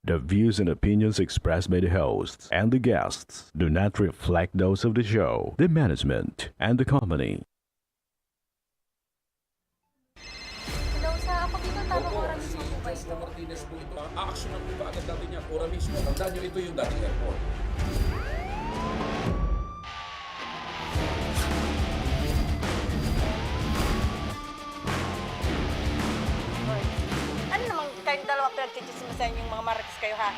The views and opinions expressed by the hosts and the guests do not reflect those of the show, the management, and the company. Hello, sa ako dito, tamang Opo, oras mismo po ba si ito? Martinez po ito. A-actionan po ba agad natin niya? Ora mismo. Tandaan nyo, ito yung dating airport. Hoy. Ano naman kayong dalawa pinagchichismisan yung mga marites kayo, ha?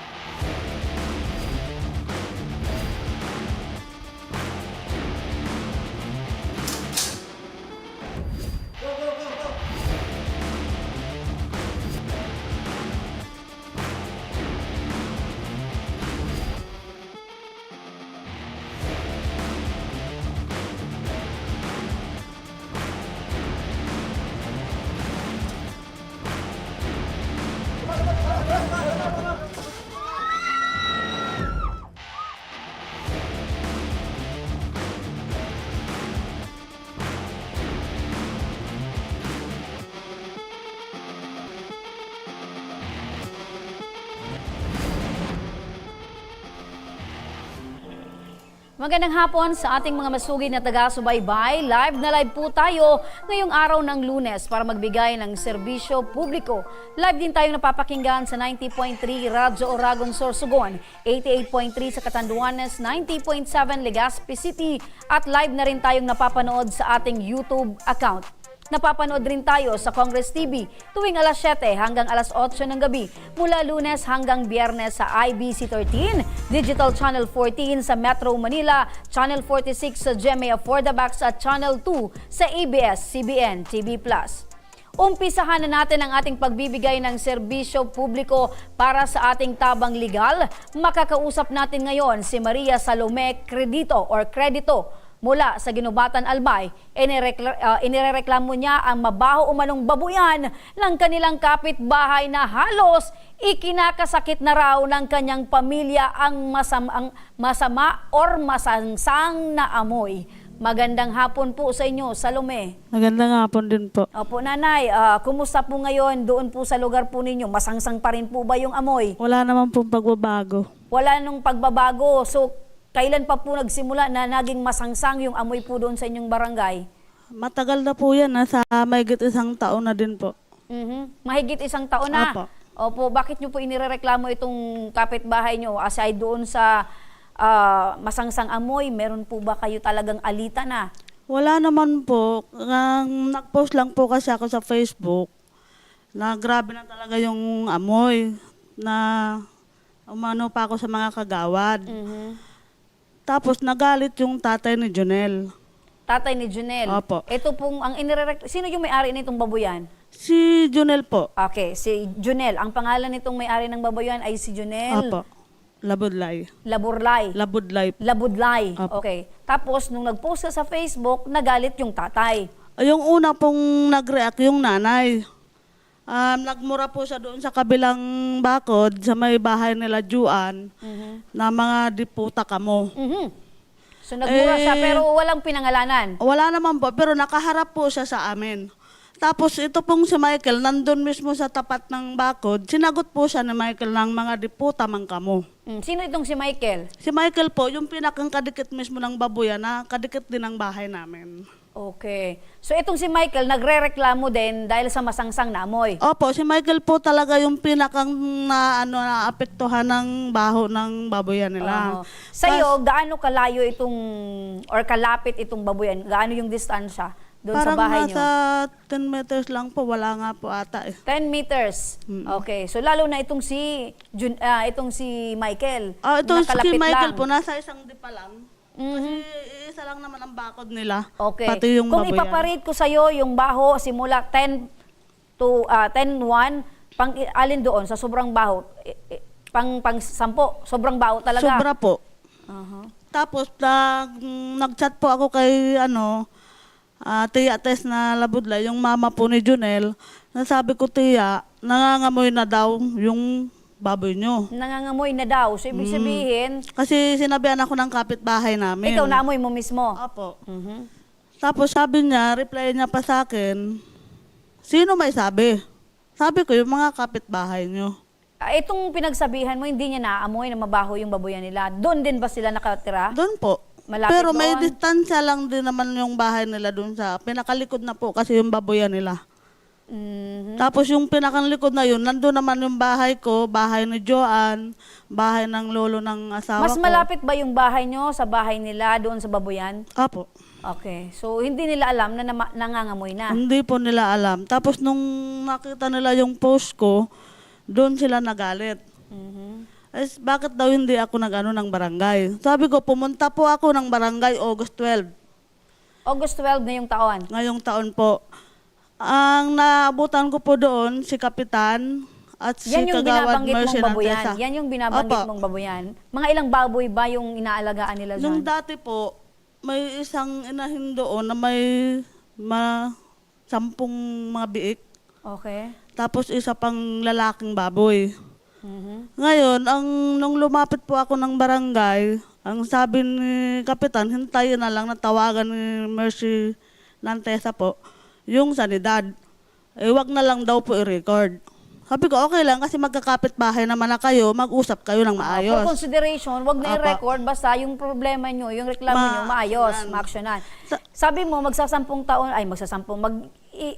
Magandang hapon sa ating mga masugid na taga-subaybay. Live po tayo ngayong araw ng Lunes para magbigay ng serbisyo publiko. Live din tayong napapakinggan sa 90.3 Radyo Oragon Sorsogon, 88.3 sa Catanduanes, 90.7 Legazpi City at live na rin tayong napapanood sa ating YouTube account. Napapanood rin tayo sa Congress TV tuwing alas 7 hanggang alas 8 ng gabi mula Lunes hanggang Biyernes sa IBC 13, Digital Channel 14 sa Metro Manila, Channel 46 sa GMA Affordabax at Channel 2 sa ABS-CBN TV+. Umpisahan na natin ang ating pagbibigay ng serbisyo publiko para sa ating tabang legal. Makakausap natin ngayon si Maria Salome Credito or Credito mula sa Ginubatan, Albay. Inireklamo niya ang mabaho umanong babuyan ng kanilang kapitbahay na halos ikinakasakit na raw ng kanyang pamilya ang masama or masangsang na amoy. Magandang hapon po sa inyo, Salome. Magandang hapon din po. Opo, Nanay, kumusta po ngayon doon po sa lugar po ninyo? Masangsang pa rin po ba yung amoy? Wala naman pong pagbabago. Wala nung pagbabago. So, kailan pa po nagsimula na naging masangsang yung amoy po doon sa inyong barangay? Matagal na po yan, nasa mahigit 1 taon na din po. Mahigit 1 taon na? Opo. Opo, bakit nyo po inireklamo itong kapitbahay nyo? Aside doon sa masangsang amoy, meron po ba kayo talagang alita na? Wala naman po. Nag-post lang po kasi ako sa Facebook na grabe na talaga yung amoy na umano pa ako sa mga kagawad. Tapos nagalit yung tatay ni Jonel. Tatay ni Junel. Opo. Ito pong, sino yung may-ari nitong babuyan? Si Jonel po. Okay, si Junel. Ang pangalan nitong may-ari ng babuyan ay si Junel Opo. Labudlay. Laburlay. Labudlay. Labudlay. Opo. Okay. Tapos, nung nag-post ka sa Facebook, nagalit yung tatay. Yung una pong nag-react yung nanay. Nagmura po siya doon sa kabilang bakod sa may bahay nila Juan na mga diputa kamo. So, nagmura siya pero walang pinangalanan. Wala naman po, pero nakaharap po siya sa amin. Tapos ito pong si Michael, nandun mismo sa tapat ng bakod, sinagot po siya ni Michael ng mga diputa mang kamo. Sino itong si Michael? Si Michael po, yung pinakang kadikit mismo ng babuyan na kadikit din ng bahay namin. Okay. So, itong si Michael, nagre-reklamo din dahil sa masangsang na amoy. Opo, si Michael po talaga yung pinakang naapektuhan ng baho ng baboyan nila. Sa'yo, gaano kalayo itong, or kalapit itong babuyan? Gaano yung distansya doon sa Parang bahay nyo? nasa 10 meters lang po, wala nga po ata eh. 10 meters. Okay. So, lalo na itong itong si Michael. Ito si nakalapit Michael lang. po, nasa isang dipa lang. Kasi isa lang naman ang bakod nila. Okay. Pati yung Kung baboyan. ipaparate ko sa'yo yung baho simula 10 to 10-1, alin doon sa sobrang baho? Pang 10, sobrang baho talaga. Sobra po. Tapos nag-chat po ako kay Tia Tess na Labudlay, yung mama po ni Junel. Nasabi ko, Tia, nangangamoy na daw yung baboy nyo. Nangangamoy na daw. So, ibig sabihin, Kasi sinabihan ako ng kapitbahay namin. ikaw naamoy mo mismo. Opo. Tapos sabi niya, reply niya pa sa akin, sino may sabi? Sabi ko, yung mga kapitbahay nyo. Itong pinagsabihan mo, hindi niya naamoy na mabaho yung baboyan nila. Doon din ba sila nakatira? Doon po. Malapit Pero may doon? distansya lang din naman yung bahay nila doon sa pinakalikod na po kasi yung baboyan nila. Mhm. Tapos yung pinakalikod na yun, nandun naman yung bahay ko, bahay ni Joanne, bahay ng lolo ng asawa Mas ko. malapit ba yung bahay nyo sa bahay nila doon sa baboyan? Apo. Okay. So, hindi nila alam na nangangamoy na. Hindi po nila alam. Tapos nung nakita nila yung post ko, doon sila nagalit. Mhm. Bakit daw hindi ako nag-ano ng barangay? Sabi ko, pumunta po ako ng barangay August 12. August 12 na yung taon. Ngayong taon po. Ang naabutan ko po doon, si Kapitan at si Yan yung Kagawad binabanggit Mercy mong baboyan. Nantesa. Yan yung binabanggit Opo. mong baboyan. Mga ilang baboy ba yung inaalagaan nila Nung dyan? dati po, may isang inahin doon na may 10 mga biik. Okay. Tapos isa pang lalaking baboy. Mhm. Ngayon, nung lumapit po ako ng barangay, ang sabi ni Kapitan, hintayin na lang na tawagan ni Mercy Nantesa po, yung sanidad. Wag na lang daw po i-record. Sabi ko, okay lang kasi magkakapit bahay naman na kayo, mag-usap kayo ng For maayos. consideration, wag na Apa. i-record basta yung problema nyo, yung reklamo nyo, maayos, ma-actionan. Sabi mo, magsasampung taon,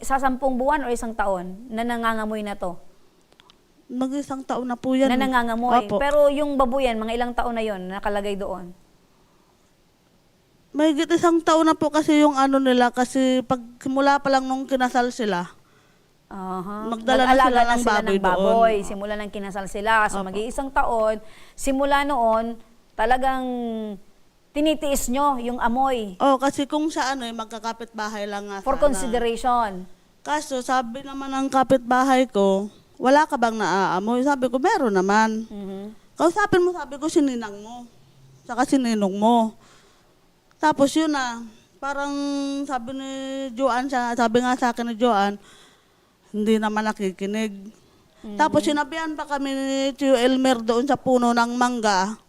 sa 10 buwan o isang taon na nangangamoy na to? Mag-isang taon na po yan. Na nangangamoy. Opo. Pero yung babuyan, mga ilang taon na yon nakalagay doon? May isang taon na po kasi yung ano nila, kasi pag simula pa lang nung kinasal sila, Aha. Magdala na Nag-alaga sila ng baboy baboy. doon. Simula nang kinasal sila. So, Opo. mag-iisang taon. Simula noon, talagang tinitiis nyo yung amoy. kasi kung sa magkakapit bahay lang nga For sana. consideration. Kaso sabi naman ng kapitbahay ko, wala ka bang naaamoy? Sabi ko, meron naman. Mhm. Kausapin mo, sabi ko, sininang mo. Saka sininong mo. Tapos yun parang sabi ni Joanne, sabi nga sa akin ni Joanne, hindi naman nakikinig. Tapos sinabihan pa kami ni Tio Elmer doon sa puno ng mangga,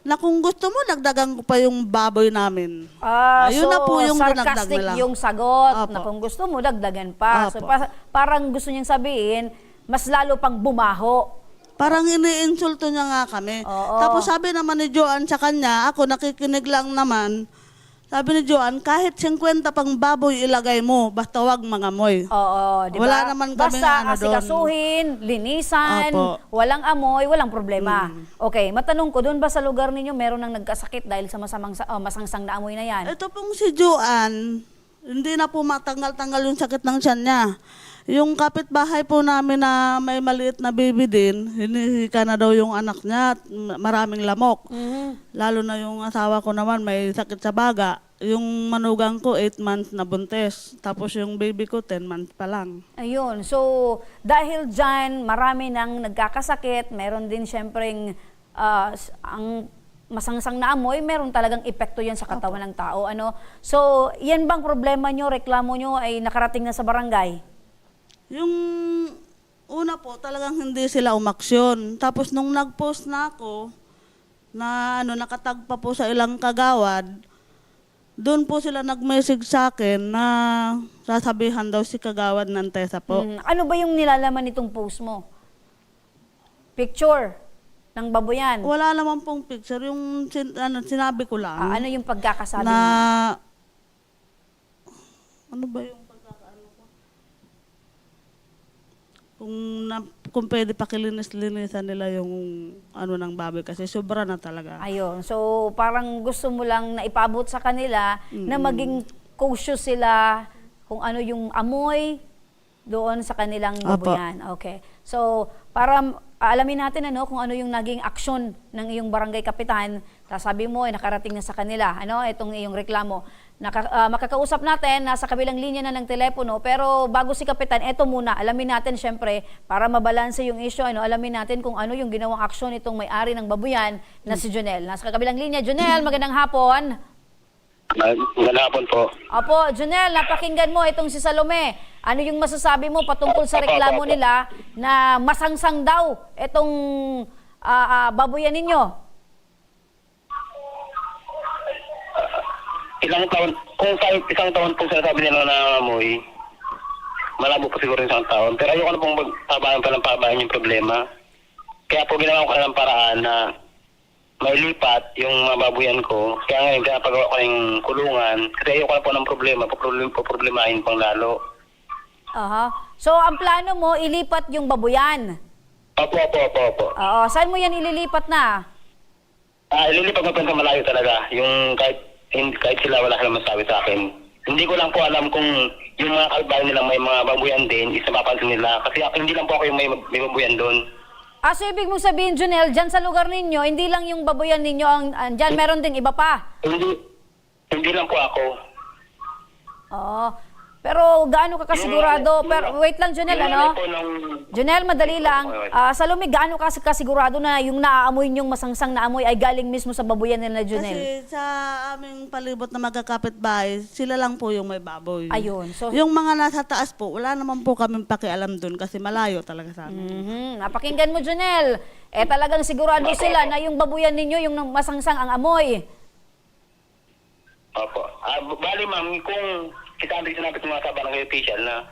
na kung gusto mo, nagdagan ko pa yung baboy namin. Ayun So, na po yung dinagdag sarcastic nila. yung sagot Opo. na kung gusto mo, dagdagan pa. So, Opo. parang gusto niyang sabihin, mas lalo pang bumaho. Parang iniinsulto niya nga kami. Oo. Tapos sabi naman ni Joanne sa kanya, ako nakikinig lang naman, sabi ni Joanne, kahit 50 pang baboy ilagay mo, basta wag mangamoy. Oo, di ba? Wala naman kaming Basta ano doon. asikasuhin, linisan, Opo. walang amoy, walang problema. Okay, matanong ko, doon ba sa lugar ninyo meron nang nagkasakit dahil sa masangsang na amoy na yan? Ito pong si Joanne, hindi na po matanggal-tanggal yung sakit ng tiyan niya. Yung kapitbahay po namin na may maliit na baby din, hinihika na daw yung anak niya at maraming lamok. Mhm. Lalo na yung asawa ko naman may sakit sa baga. Yung manugang ko 8 months na buntis. Tapos yung baby ko 10 months pa lang. Ayun. So, dahil dyan, marami nang nagkakasakit, meron din syempreng ang masangsang na amoy, meron talagang epekto yan sa katawan ng tao. So, yan bang problema nyo, reklamo nyo ay nakarating na sa barangay? Yung una po, talagang hindi sila umaksyon. Tapos nung nag-post na ako, na nakatag pa po sa ilang kagawad, doon po sila nag-message sa akin na sasabihan daw si Kagawad Nantesa po. Ano ba yung nilalaman nitong post mo? Picture ng baboyan? Wala naman pong picture. Yung sinabi ko lang Ano yung pagkakasabi na... mo? Ano ba yung pagkakaano ko? Kung pwede pakilinis-linisan nila yung ng baboy kasi sobra na talaga. Ayun. So, parang gusto mo lang na ipaabot sa kanila na maging cautious sila kung ano yung amoy doon sa kanilang Apo. baboyan. Okay. So, para alamin natin kung ano yung naging aksyon ng iyong barangay kapitan. Sabi mo, nakarating na sa kanila. Itong iyong reklamo. Makakausap natin, nasa kabilang linya na ng telepono. Pero bago si kapitan, eto muna. Alamin natin, syempre, para mabalanse yung issue. Alamin natin kung ano yung ginawang aksyon itong may-ari ng babuyan na si Jonel. Nasa kabilang linya. Jonel, magandang hapon. Magandang hapon po. Opo, Jonel, napakinggan mo itong si Salome. Ano yung masasabi mo patungkol sa reklamo nila na masangsang daw itong babuyan ninyo? Ilang taon, kung kahit isang taon po sinasabi nila na amoy, malabo po siguro isang taon. Pero ayoko na pong pabayan pa ng pabayan yung problema. Kaya po ginawa ko ng paraan na mailipat yung mga babuyan ko. Kaya ngayon, pinapagawa ko ng kulungan. Kasi ayoko na po ng problema. Problemahin pang lalo. Aha. So, ang plano mo, ilipat yung babuyan. Opo. Oo. Saan mo yan ililipat na? Ililipat ko sa malayo talaga. Yung kahit sila wala silang masabi sa akin. Hindi ko lang po alam kung yung mga kalbayan nila may mga babuyan din, isa mapansin nila. Kasi hindi lang po ako yung may babuyan doon. So ibig mong sabihin, Junel, dyan sa lugar ninyo, hindi lang yung babuyan ninyo, dyan meron ding iba pa? Hindi lang po ako. Oo. Pero gaano ka kasigurado? Pero wait lang, Junel, ano? Junel, madali lang. Sa Lumig, gaano ka kasigurado na yung naaamoy niyong masangsang na amoy ay galing mismo sa babuyan nila, Junel? Kasi sa aming palibot na magkakapitbahay, sila lang po yung may baboy. Ayun. So, Yung mga nasa taas po, wala naman po kaming pakialam dun kasi malayo talaga sa amin. Napakinggan mo, Junel. Talagang sigurado sila na yung babuyan ninyo, yung masangsang ang amoy. Opo. Bali ma'am, kung sinabi ng mga barangay official na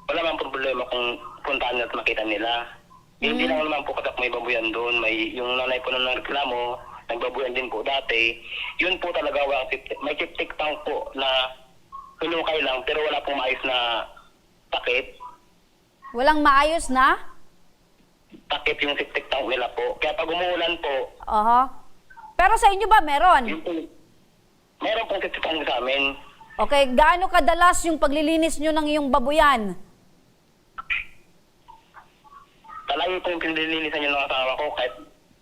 wala mang problema kung puntaan nila at makita nila. Hindi lang naman po katak may babuyan doon. Yung nanay po na nagreklamo, nagbabuyan din po dati. Yun po talaga, may chip-tick tank po na hinukay lang pero wala pong maayos na takip. Walang maayos na? Takip yung chip-tick tank nila po. Kaya pag umuulan po, Pero sa inyo ba meron? yun po, meron pong chip-tick tank sa amin. Okay, gaano kadalas yung paglilinis nyo ng iyong babuyan? Talagang kung pinilinisan yung mga asawa ko,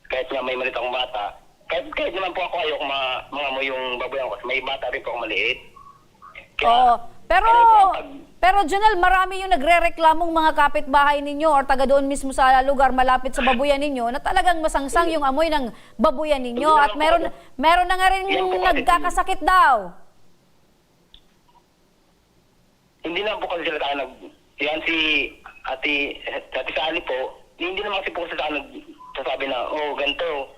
kahit nga may maliit akong bata, kahit naman po ako ayoko mga mo yung babuyan ko kasi may bata rin po akong maliit. Oo. Pero Junel, marami yung nagre-reklamong mga kapitbahay ninyo or taga doon mismo sa lugar malapit sa babuyan ninyo na talagang masangsang yung amoy ng babuyan ninyo at meron na nga rin nagkakasakit daw. Hindi naman po kasi sila tayo yan si Ate Sally po, hindi naman kasi po sila tayo nagsasabi na, ganito,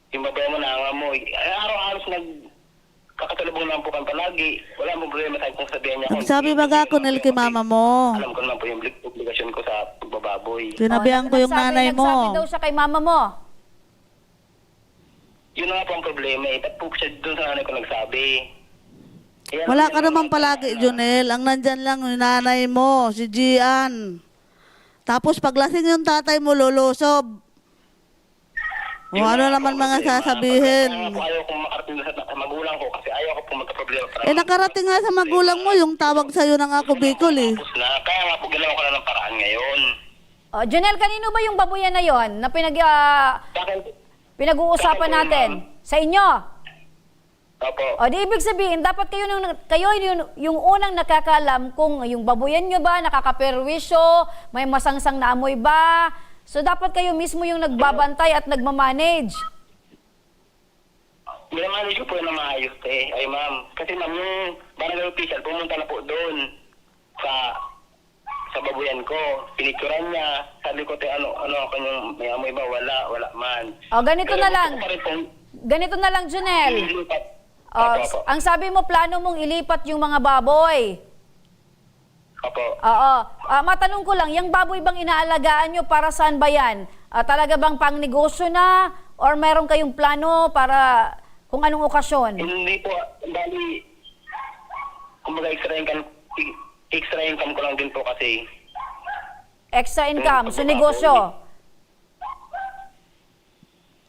yung babae mo nangangamoy. Araw-araw nagkakatalubong naman po kami palagi. Wala mong problema tayo kung sabihin niya. Nagsabi baga ako nil kay mama mo. Alam ko naman po yung obligasyon ko sa pagbababoy. Sinabihan ko yung nanay mo. Nagsabi daw siya kay mama mo. Yun na nga po ang problema eh. Ba't po siya doon sa nanay ko nagsabi? Wala ka naman palagi, Junel. Ang nandyan lang yung nanay mo, si Gian. Tapos paglasing yung tatay mo, lulusob. O ano naman mga sasabihin. Ayaw kong makarating sa magulang ko kasi ayaw ko po magka-problema. Nakarating nga sa magulang mo yung tawag sa'yo ng ako Bicol eh. Tapos na, kaya nga po ginawa ko na ng paraan ngayon. Junel, kanino ba yung babuyan na yon na Bakit? pinag-uusapan natin? Sa inyo? Opo. Di ibig sabihin, dapat kayo yung unang nakakaalam kung yung babuyan nyo ba, nakakaperwisyo, may masangsang na amoy ba. So dapat kayo mismo yung nagbabantay at nagmamanage. Minamanage ko po na maayos eh. Ay ma'am, kasi ma'am yung barangay official pumunta na po doon sa babuyan ko. Pinicturan niya, sabi ko ano ako yung may amoy ba? Wala man. Ganito na lang. Ganito na lang, Junel. Opo. Ang sabi mo, plano mong ilipat yung mga baboy. Opo. Oo. Matanong ko lang, yung baboy bang inaalagaan nyo, para saan ba yan? Talaga bang pang negosyo na? Or meron kayong plano para kung anong okasyon? Hindi po, dali, kumbaga extra income ko lang din po kasi. Extra income, so negosyo.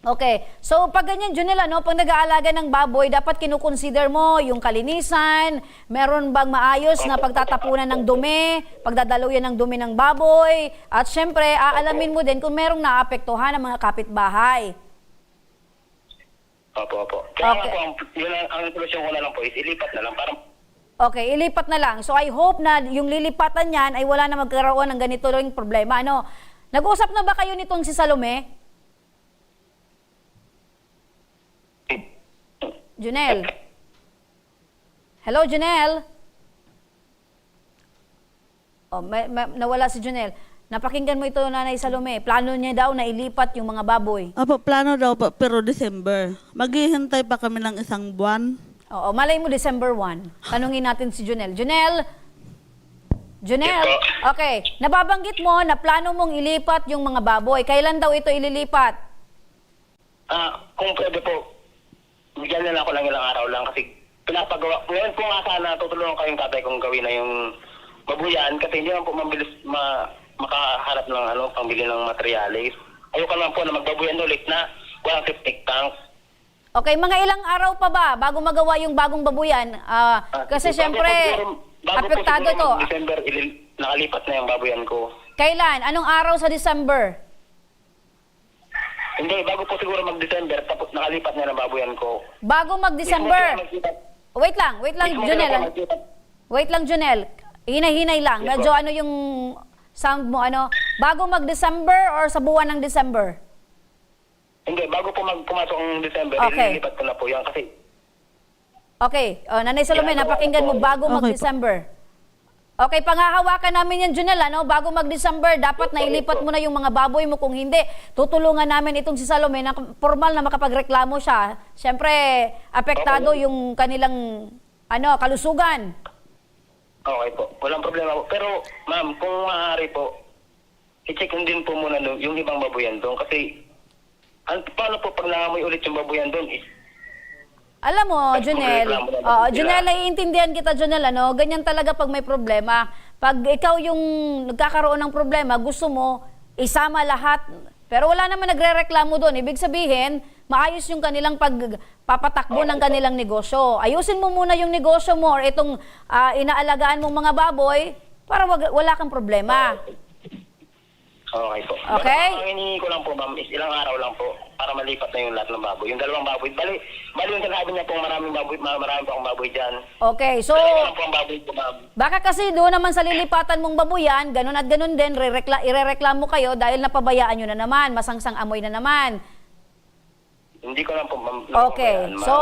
Okay. So, pag ganyan, Junel, pag nag-aalaga ng baboy, dapat kinukonsider mo yung kalinisan, meron bang maayos na pagtatapunan ng dumi, pagdadaluyan ng dumi ng baboy, at syempre, aalamin mo din kung merong naapektuhan ng mga kapitbahay. Opo. Kaya Okay. nga po, ang solusyon ko na lang po is ilipat na lang. Parang Okay, ilipat na lang. So, I hope na yung lilipatan yan ay wala na magkaroon ng ganito ring problema. Nag-usap na ba kayo nitong si Salome? Junel? Hello, Junel? Nawala si Junel. Napakinggan mo ito, Nanay Salome. Plano niya daw na ilipat yung mga baboy. Opo, plano daw po, pero December. Maghihintay pa kami ng isang buwan. Oo, malay mo December 1. Tanungin natin si Junel. Junel, Junel, Yes okay. Nababanggit mo na plano mong ilipat yung mga baboy. Kailan daw ito ililipat? Kung pwede po, bigyan na ako lang ilang araw lang kasi pinapagawa. Ngayon po nga sana tutulungan kayong tatay kong gawin na yung babuyan kasi hindi naman po mabilis makaharap ng pambili ng materyales. Ayoko lang po na magbabuyan ulit na walang septic tanks. Okay, mga ilang araw pa ba bago magawa yung bagong babuyan? Kasi syempre, apektado ito. December, nakalipat na yung babuyan ko. Kailan? Anong araw sa December? Hindi, bago po siguro mag-December, tapos nakalipat na ng babuyan ko. Bago mag-December. Wait lang, Junel. Wait lang, Junel. Hinay-hinay lang. Yes, Medyo ano yung sound mo, bago mag-December or sa buwan ng December? Hindi, bago po pumasok ang December, Okay. ililipat ko na po yan kasi Okay. Nanay Salome, napakinggan mo bago Okay po. mag-December. Okay, panghahawakan namin yan, Junel, bago mag-December, dapat nailipat mo na yung mga baboy mo. Kung hindi, tutulungan namin itong si Salome na formal na makapagreklamo siya. Siyempre, apektado yung kanilang kalusugan. okay po. Walang problema po. Pero, ma'am, kung maaari po, i-check din po muna yung ibang babuyan doon kasi paano po pag nangamoy ulit yung babuyan doon? Alam mo, Junel, magreklamo na natin Junel, sila. naiintindihan kita, Junel, ganyan talaga pag may problema. Pag ikaw yung nagkakaroon ng problema, gusto mo isama lahat, pero wala naman nagrereklamo doon. Ibig sabihin, maayos yung kanilang pagpapatakbo ng kanilang negosyo. Ayusin mo muna yung negosyo mo or itong inaalagaan mong mga baboy para wala kang problema. Okay po. Okay. Ang hinihingi ko lang po, ma'am, is ilang araw lang po para malipat na yung lahat ng baboy. Yung dalawang baboy. Bali yung sinasabi niya po marami pa akong baboy dyan. Okay, so Dalawa lang po ang baboy ko, ma'am. baka kasi doon naman sa lilipatan mong babuyan, ganun at ganun din, irereklamo kayo dahil napabayaan nyo na naman, masangsang amoy na naman. Hindi ko lang po, ma'am. Okay, napabayaan, ma'am. so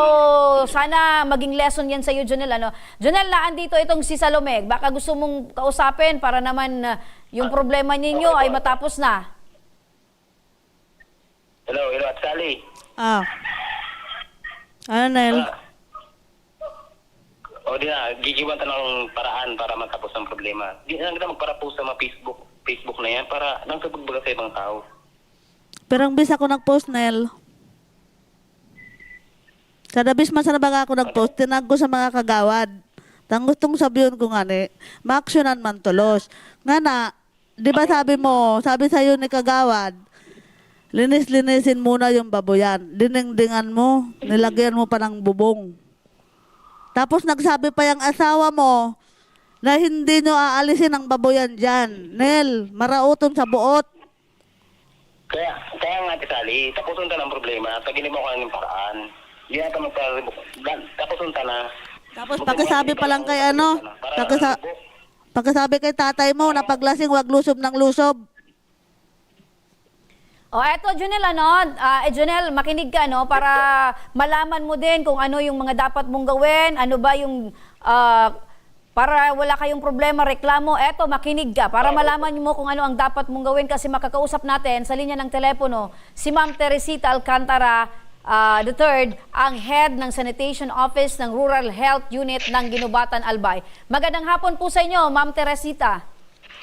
sana maging lesson yan sa iyo, Junel. Junel, andito itong si Salome. Baka gusto mong kausapin para naman yung problema ninyo ay matapos na. Hello, at Sally. Nel? O di na, gigiwan ta ng paraan para matapos ang problema. Di na kita magpara-post sa mga Facebook na yan para nang sabagbaga sa ibang tao. Pero ang bis ako nag-post, Nel. Sa dabis man sa nabaga ako nag-post, tinag ko sa mga kagawad. Tang gustong sabihin ko nga ma-actionan man tulos. Nga na, di ba sabi sa'yo ni kagawad, linis-linisin muna yung baboyan. Dinengdingan mo, nilagyan mo pa ng bubong. Tapos nagsabi pa yung asawa mo na hindi nyo aalisin ang baboyan dyan. Nel, marauton sa buot. Kaya nga, Sally, tapusun ta ng problema. Taginin mo ko ng paraan. Hindi na ito tapusun ta na. Tapos pagkasabi pa lang kay pagkasabi kay tatay mo na paglasing wag lusob ng lusob. Eto, Junel, Junel, makinig ka, para malaman mo din kung ano yung mga dapat mong gawin, ano ba yung, para wala kayong problema, reklamo. Eto, makinig ka, para malaman mo kung ano ang dapat mong gawin kasi makakausap natin sa linya ng telepono si Ma'am Teresita Alcantara III, ang head ng Sanitation Office ng Rural Health Unit ng Ginubatan, Albay. Magandang hapon po sa inyo, Ma'am Teresita.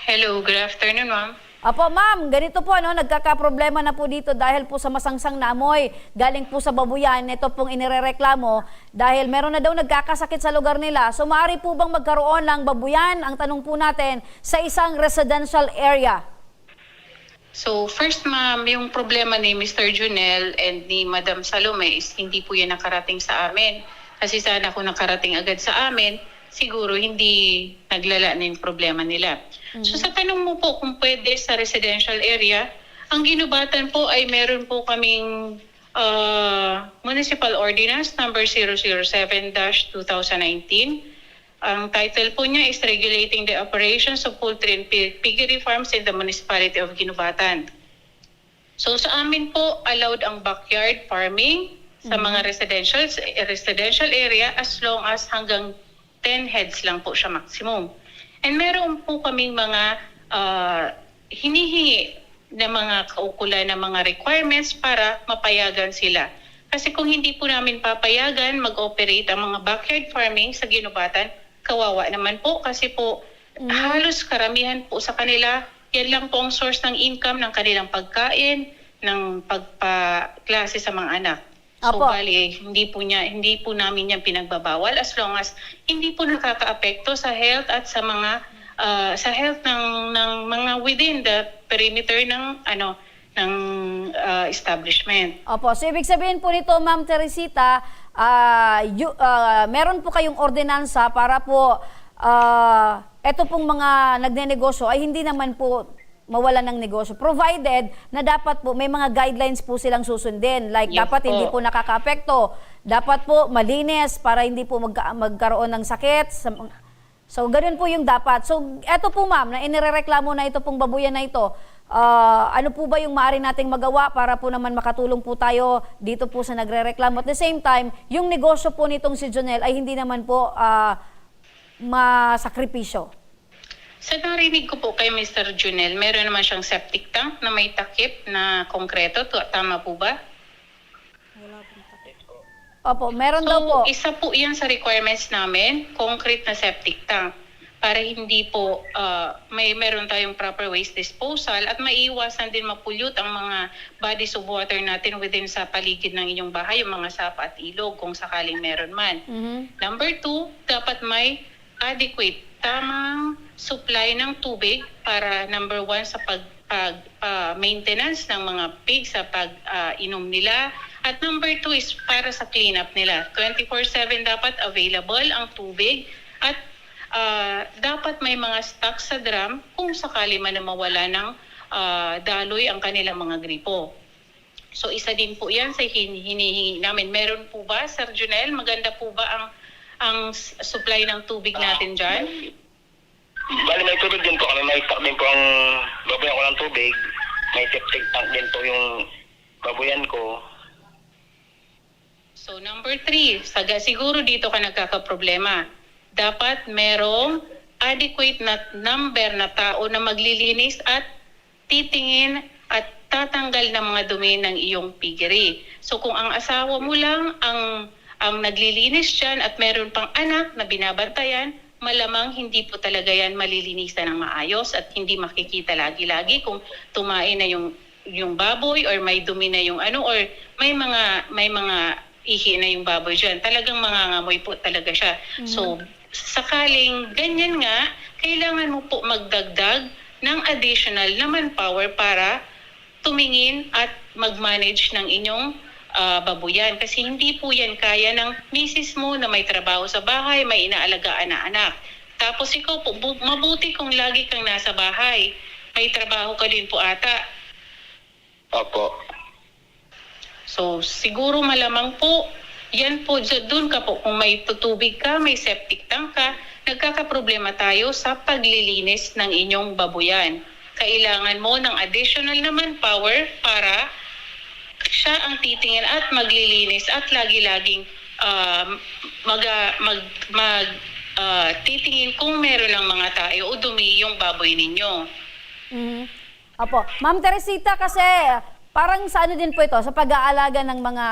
Hello, good afternoon, ma'am. Apo, ma'am, ganito po, nagkakaproblema na po dito dahil po sa masangsang na amoy galing po sa babuyan. Ito pong inirereklamo dahil meron na daw nagkakasakit sa lugar nila. So, maaari po bang magkaroon ng babuyan, ang tanong po natin, sa isang residential area? So, first, ma'am, yung problema ni Mr. Junel and ni Madam Salome is hindi po yan nakarating sa amin. Kasi sana kung nakarating agad sa amin, siguro hindi naglala na yung problema nila. So sa tanong mo po kung pwede sa residential area, ang Ginubatan po ay meron po kaming Municipal Ordinance number 007-2019. Ang title po niya is Regulating the Operations of Poultry and Piggery Farms in the Municipality of Ginubatan. So sa amin po, allowed ang backyard farming sa mga residential area as long as hanggang 10 heads lang po siya maximum. And meron po kaming mga hinihingi na mga kaukulan na mga requirements para mapayagan sila. Kasi kung hindi po namin papayagan mag-operate ang mga backyard farming sa Ginubatan, kawawa naman po kasi po Halos karamihan po sa kanila, yan lang po ang source ng income ng kanilang pagkain, ng pagpaklase sa mga anak. So Apo. bali, hindi po namin yan pinagbabawal as long as hindi po nakakaapekto sa health at sa mga health ng mga within the perimeter ng establishment. Opo, so ibig sabihin po nito, Ma'am Teresita, meron po kayong ordinansa para po eto pong mga nagnenegosyo ay hindi naman po mawala ng negosyo. Provided na dapat po may mga guidelines po silang susundin. Like Yes dapat po. hindi po nakakaapekto. Dapat po malinis para hindi po magkaroon ng sakit. So ganun po yung dapat. So eto po ma'am, na inirereklamo na ito pong babuyan na ito. Ano po ba yung maaari nating magawa para po naman makatulong po tayo dito po sa nagrereklamo? At the same time, yung negosyo po nitong si Jonel ay hindi naman po masakripisyo. Sa narinig ko po kay Mr. Junel, meron naman siyang septic tank na may takip na konkreto. Tama po ba? Opo, meron daw po. So, isa po yan sa requirements namin, concrete na septic tank. Para hindi po meron tayong proper waste disposal at maiiwasan din mapollute ang mga bodies of water natin within sa paligid ng inyong bahay, yung mga sapa at ilog kung sakaling meron man. Number 2, dapat may adequate, tamang supply ng tubig para number 1 sa maintenance ng mga pigs sa pag-inom nila. At number 2 is para sa cleanup nila. 24/7 dapat available ang tubig at dapat may mga stock sa drum kung sakali man na mawala ng daloy ang kanilang mga gripo. So isa din po yan sa hinihingi namin. Meron po ba, Sir Junel? Maganda po ba ang supply ng tubig natin dyan? Bali, may tubig din po kami. May stock din po ang babuyan ko ng tubig. May septic tank din po yung babuyan ko. So number 3, siguro dito ka nagkakaproblema. Dapat merong adequate na number na tao na maglilinis at titingin at tatanggal ng mga dumi ng iyong piggery. So kung ang asawa mo lang ang naglilinis dyan at meron pang anak na binabantayan, malamang hindi po talaga yan malilinisan ng maayos at hindi makikita lagi-lagi kung tumain na yung baboy or may dumi na yung or may mga ihi na yung baboy dyan. Talagang mangangamoy po talaga siya. So sakaling ganyan nga, kailangan mo po magdagdag ng additional na manpower para tumingin at mag-manage ng inyong babuyan. Kasi hindi po yan kaya ng misis mo na may trabaho sa bahay, may inaalagaan na anak. Tapos ikaw po, mabuti kung lagi kang nasa bahay. May trabaho ka din po ata. Opo. So siguro malamang po, yan po, doon ka po, kung may tutubig ka, may septic tank ka, nagkakaproblema tayo sa paglilinis ng inyong babuyan. Kailangan mo ng additional na manpower para siya ang titingin at maglilinis at lagi-laging titingin kung meron ng mga tayo o dumi yung baboy ninyo. Opo. Ma'am Teresita, kasi parang sa ano din po ito, sa pag-aalaga ng mga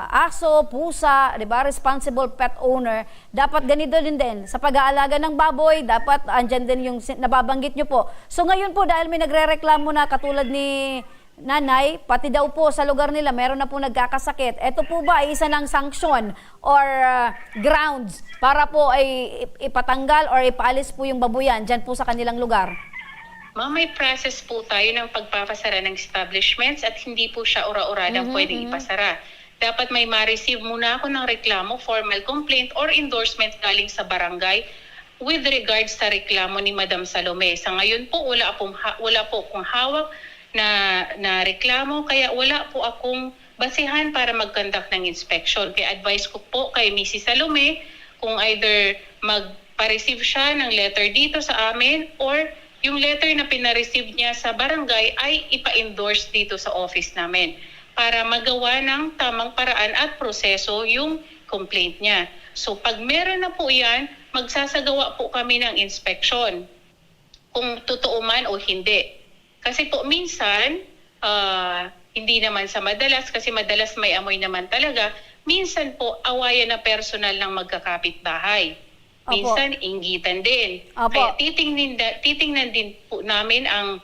aso, pusa, di ba, responsible pet owner, dapat ganito din sa pag-aalaga ng baboy, dapat andyan din yung nababanggit nyo po. So ngayon po, dahil may nagre-reklamo na katulad ni nanay, pati daw po sa lugar nila meron na po nagkakasakit. Ito po ba ay isa ng sanction or grounds para po ay ipatanggal or ipaalis po yung babuyan dyan po sa kanilang lugar? Ma'am, may process po tayo ng pagpapasara ng establishments at hindi po siya ura-uradang pwedeng ipasara. Dapat may ma-receive muna ako ng reklamo, formal complaint or endorsement galing sa barangay with regards sa reklamo ni Madam Salome. Sa ngayon po, wala po akong hawak na reklamo, kaya wala po akong basihan para mag-conduct ng inspection. Kaya advice ko po kay Mrs. Salome kung either magpa-receive siya ng letter dito sa amin or yung letter na pina-receive niya sa barangay ay ipa-endorse dito sa office namin para magawa ng tamang paraan at proseso yung complaint niya. So pag meron na po yan, magsasagawa po kami ng inspection kung totoo man o hindi. Kasi po minsan, hindi naman sa madalas, kasi madalas may amoy naman talaga, minsan po awayan na personal ng magkakapit-bahay. Minsan, inggitan din. Opo. Kaya titingnan din po namin ang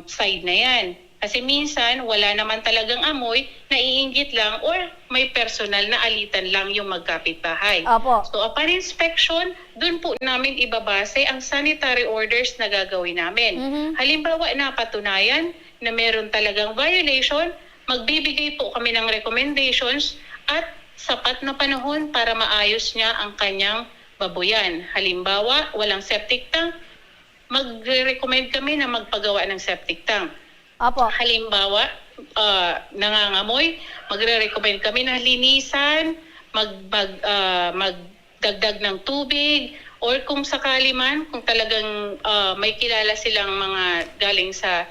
side na yan. Kasi minsan, wala naman talagang amoy, naiinggit lang or may personal na alitan lang yung magkapitbahay. Opo. So upon inspection, dun po namin ibabase ang sanitary orders na gagawin namin. Halimbawa, napatunayan na meron talagang violation, magbibigay po kami ng recommendations at sapat na panahon para maayos niya ang kanyang babuyan. Halimbawa, walang septic tank, magre-recommend kami na magpagawa ng septic tank. Opo. Halimbawa, nangangamoy, magre-recommend kami na linisan, magdagdag ng tubig, or kung sakali man, kung talagang may kilala silang mga galing sa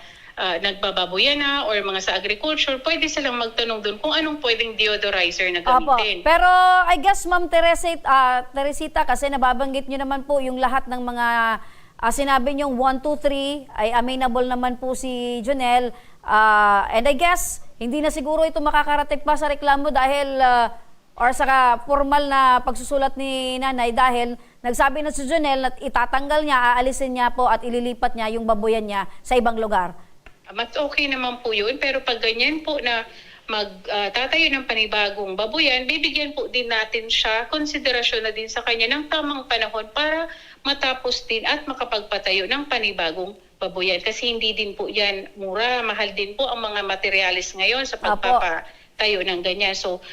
nagbababuyan na or mga sa agriculture, pwede silang magtanong doon kung anong pwedeng deodorizer na Opo. gamitin. Pero I guess Ma'am Teresita, kasi nababanggit nyo naman po yung lahat ng mga sinabi nyong 1, 2, 3 ay amenable naman po si Jonel. And I guess hindi na siguro ito makakarating pa sa reklamo dahil or sa formal na pagsusulat ni nanay dahil nagsabi na si Jonel na itatanggal niya, aalisin niya po at ililipat niya yung babuyan niya sa ibang lugar. Mas okay naman po yun, pero pag ganyan po na magtatayo ng panibagong babuyan, bibigyan po din natin siya, konsiderasyon na din sa kanya ng tamang panahon para matapos din at makapagpatayo ng panibagong babuyan. Kasi hindi din po yan mura, mahal din po ang mga materialis ngayon sa pagpapatayo ng ganyan. So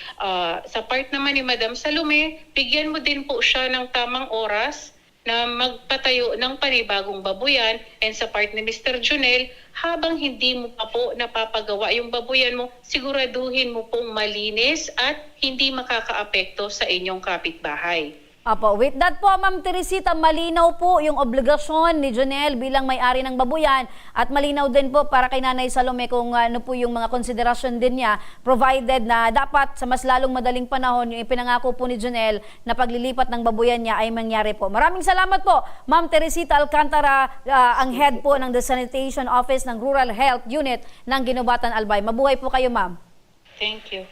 sa part naman ni Madam Salome, bigyan mo din po siya ng tamang oras na magpatayo ng panibagong babuyan, and sa part ni Mr. Jonel, habang hindi mo pa po napapagawa yung babuyan mo, siguraduhin mo pong malinis at hindi makakaapekto sa inyong kapitbahay. Apo, with that po, Ma'am Teresita, malinaw po yung obligasyon ni Jonel bilang may-ari ng babuyan at malinaw din po para kay Nanay Salome kung ano po yung mga konsiderasyon din niya, provided na dapat sa mas lalong madaling panahon yung ipinangako po ni Jonel na paglilipat ng babuyan niya ay mangyari po. Maraming salamat po, Ma'am Teresita Alcantara, ang head po ng The Sanitation Office ng Rural Health Unit ng Ginubatan, Albay. Mabuhay po kayo, Ma'am. Thank you.